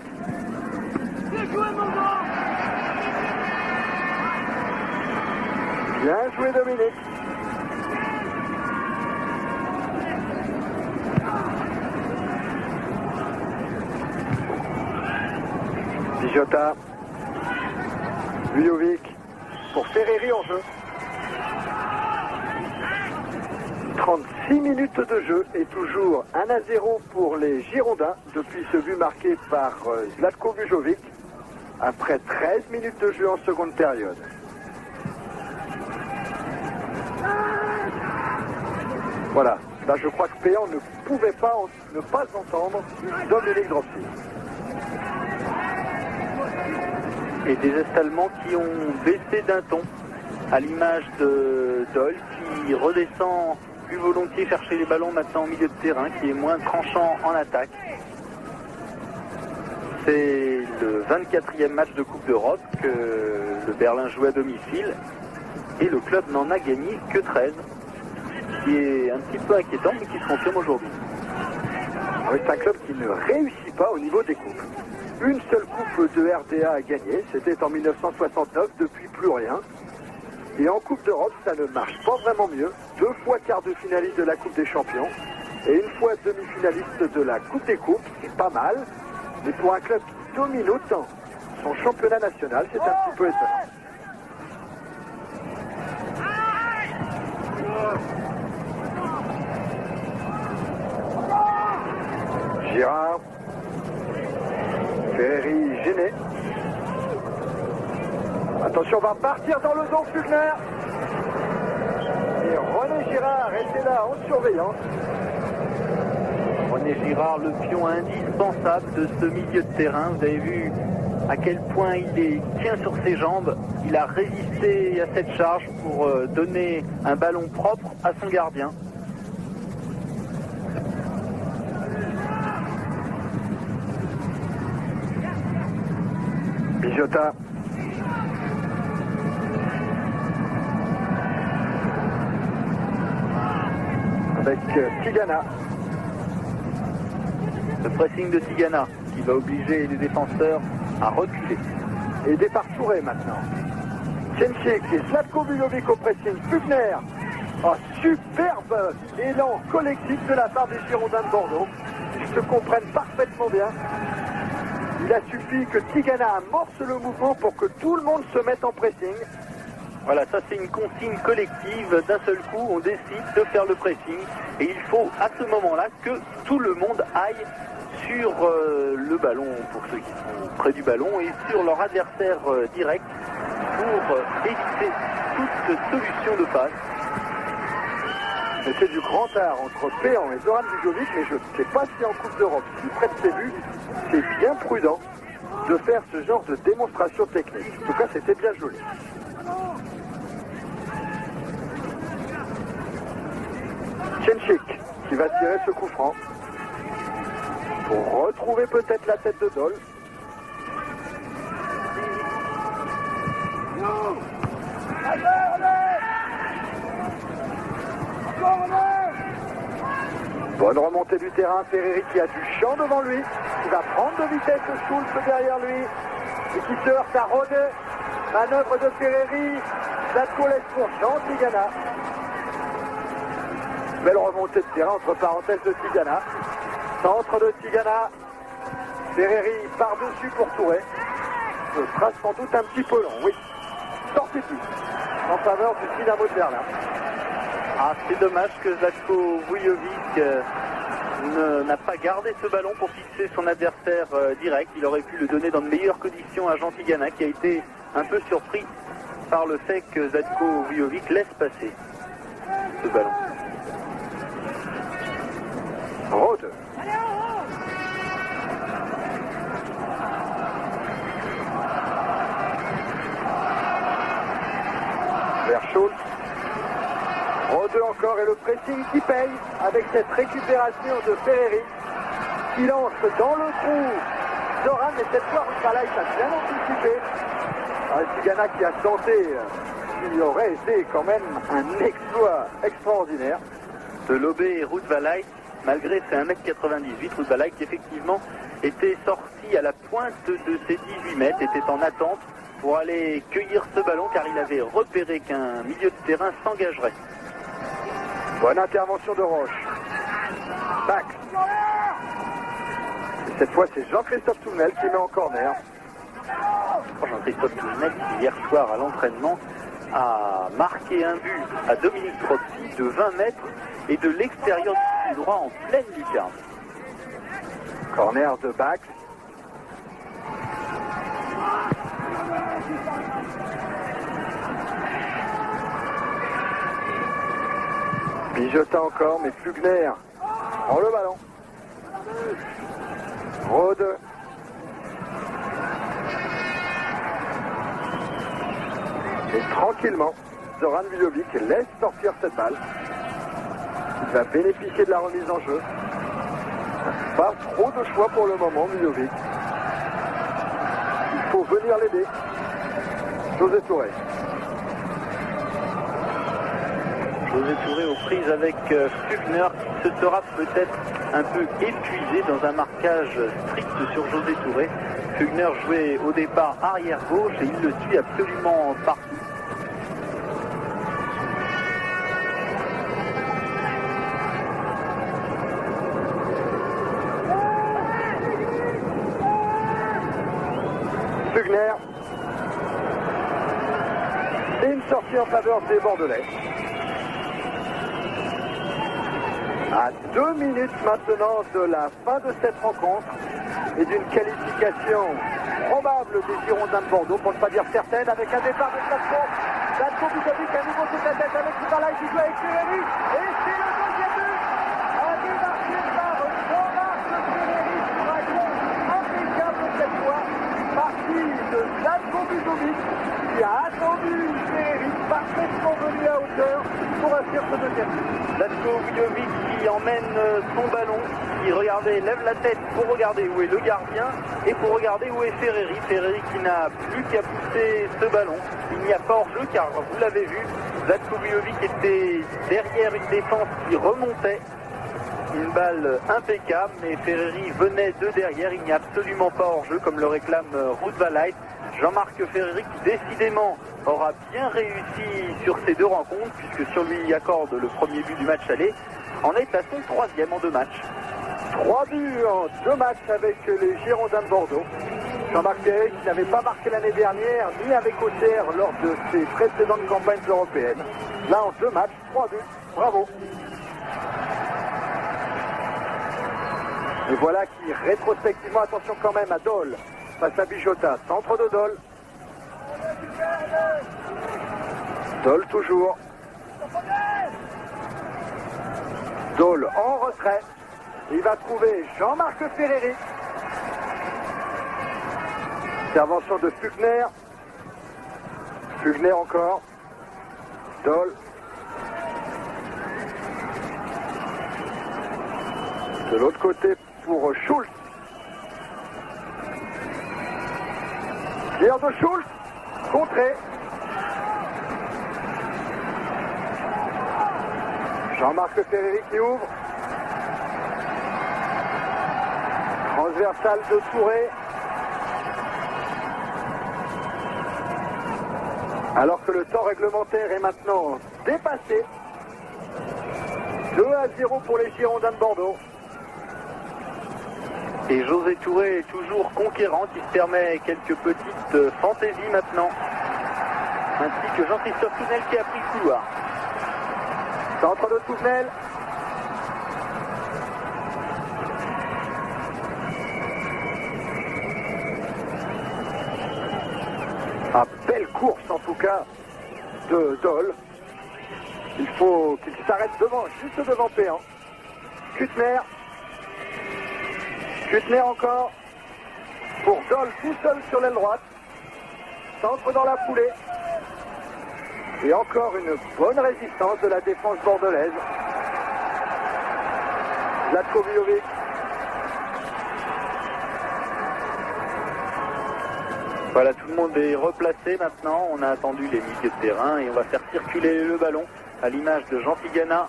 Bien joué Dominique. Jota, Vujovic pour Ferreri en jeu. 36 minutes de jeu et toujours 1-0 pour les Girondins depuis ce but marqué par Zlatko Vujovic après 13 minutes de jeu en seconde période. Voilà, là je crois que Péan ne pouvait pas ne pas entendre Dominique Dropsy. Et des Est-Allemands qui ont baissé d'un ton, à l'image de Dol, qui redescend plus volontiers chercher les ballons maintenant au milieu de terrain, qui est moins tranchant en attaque. C'est le 24e match de Coupe d'Europe que le Berlin joue à domicile, et le club n'en a gagné que 13, ce qui est un petit peu inquiétant, mais qui se confirme aujourd'hui. Oui, c'est un club qui ne réussit pas au niveau des coupes. Une seule coupe de RDA à gagner, c'était en 1969, depuis plus rien. Et en Coupe d'Europe, ça ne marche pas vraiment mieux. 2 fois quart de finaliste de la Coupe des Champions et 1 fois demi-finaliste de la Coupe des Coupes, c'est pas mal. Mais pour un club qui domine autant son championnat national, c'est un petit peu étonnant. Girard. Ferreri gêné. Attention, on va partir dans le dos Fugner. Et René Girard était là en surveillance. René Girard, le pion indispensable de ce milieu de terrain. Vous avez vu à quel point il tient sur ses jambes. Il a résisté à cette charge pour donner un ballon propre à son gardien. Jota. Avec Tigana. Le pressing de Tigana qui va obliger les défenseurs à reculer. Et départ Touré maintenant. Tchenchik et Zlatko Vujovic au pressing. Fugner. Oh, superbe élan collectif de la part des Girondins de Bordeaux. Ils se comprennent parfaitement bien. Il a suffi que Tigana amorce le mouvement pour que tout le monde se mette en pressing. Voilà, ça c'est une consigne collective. D'un seul coup, on décide de faire le pressing. Et il faut à ce moment-là que tout le monde aille sur le ballon, pour ceux qui sont près du ballon, et sur leur adversaire direct pour éviter toute solution de passe. C'était du grand art entre Péan et Zoran Vujovic, mais je ne sais pas si en Coupe d'Europe, si près de ses buts, c'est bien prudent de faire ce genre de démonstration technique. En tout cas, c'était bien joli. Tchenchik qui va tirer ce coup franc pour retrouver peut-être la tête de Dole. Bonne remontée du terrain, Ferreri qui a du champ devant lui, qui va prendre de vitesse Schultz derrière lui, et qui se heurte à Rode. Manœuvre de Ferreri, Zlatko laisse pour Jean Tigana. Belle remontée de terrain entre parenthèses de Tigana. Centre de Tigana, Ferreri par-dessus pour Touré. Ce sera sans doute un petit peu long, oui. Sortie en faveur du Dynamo de Berlin. Ah, c'est dommage que Zlatko Vujovic n'a pas gardé ce ballon pour fixer son adversaire direct. Il aurait pu le donner dans de meilleures conditions à Jean Tigana, qui a été un peu surpris par le fait que Zlatko Vujovic laisse passer ce ballon. Rode. Vers Schultz. Rode encore et le pressing qui paye avec cette récupération de Ferreri qui lance dans le trou Zoran, mais cette fois Rutvalaï a bien anticipé. Tigana qui a tenté, il aurait été quand même un exploit extraordinaire. De lober Rutvalaï, malgré ses 1m98, Rutvalaï qui effectivement était sorti à la pointe de ses 18 mètres, était en attente pour aller cueillir ce ballon car il avait repéré qu'un milieu de terrain s'engagerait. Bonne intervention de Roche. Bax. Cette fois, c'est Jean-Christophe Tournel qui met en corner. Jean-Christophe Tournel qui, hier soir à l'entraînement, a marqué un but à Dominique Troppi de 20 mètres et de l'extérieur du droit en pleine lucarne. Corner de Bax. Bijota encore, mais Flugner prend le ballon. Rode. Et tranquillement, Zoran Vujovic laisse sortir cette balle. Il va bénéficier de la remise en jeu. Pas trop de choix pour le moment, Vujovic. Il faut venir l'aider. José Touré. José Touré aux prises avec Flugner qui se sera peut-être un peu épuisé dans un marquage strict sur José Touré. Flugner jouait au départ arrière gauche et il le suit absolument partout. Flugner. Et une sortie en faveur des Bordelais. À 2 minutes maintenant de la fin de cette rencontre et d'une qualification probable des Girondins de Bordeaux, pour ne pas dire certaine, avec un départ de Zlatko. Zlatko Vujovic à nouveau sur la tête avec Rutvalaï qui joue avec Ferreri. Et c'est le deuxième but. Un but marqué par Jean-Marc Ferreri sur un goal impeccable cette fois. Partie de Zlatko Vujovic qui a attendu Ferreri, parfaitement venu à hauteur pour inscrire ce deuxième but. Zlatko Vujovic qui emmène son ballon, qui regardez, lève la tête pour regarder où est le gardien et pour regarder où est Ferreri. Ferreri qui n'a plus qu'à pousser ce ballon. Il n'y a pas hors-jeu car vous l'avez vu, Zlatko Vujovic était derrière une défense qui remontait. Une balle impeccable, mais Ferreri venait de derrière. Il n'y a absolument pas hors-jeu comme le réclame Rutvalaï. Jean-Marc Ferreri qui décidément aura bien réussi sur ces deux rencontres puisque si on lui accorde le premier but du match aller, en est à son 3e en 2 matchs. 3 buts en 2 matchs avec les Girondins de Bordeaux. Jean-Marc Ferreri qui n'avait pas marqué l'année dernière ni avec Auxerre lors de ses précédentes campagnes européennes. Là en 2 matchs, 3 buts. Bravo. Et voilà qui rétrospectivement, attention quand même à Dole face à Bijota, centre de Dole. Dole toujours. Dole en retrait. Il va trouver Jean-Marc Ferreri. Intervention de Fugner. Fugner encore. Dole. De l'autre côté pour Schultz. Tir de Schultz. Contré. Jean-Marc Ferreri qui ouvre. Transversal de Touré. Alors que le temps réglementaire est maintenant dépassé. 2-0 pour les Girondins de Bordeaux. Et José Touré est toujours conquérant, qui se permet quelques petites fantaisies maintenant. Ainsi que Jean-Christophe Tournel qui a pris le couloir. Centre de Tournel. Belle course en tout cas de Dole. Il faut qu'il s'arrête juste devant Péan. Kuttner. Kuttner encore pour Dole tout seul sur l'aile droite. Centre dans la foulée. Et encore une bonne résistance de la défense bordelaise. Zlatko Vujovic. Voilà, tout le monde est replacé maintenant. On a attendu les milieux de terrain et on va faire circuler le ballon à l'image de Jean Tigana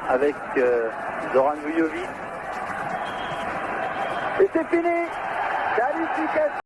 avec Zoran Vujovic. Et c'est fini. Qualification.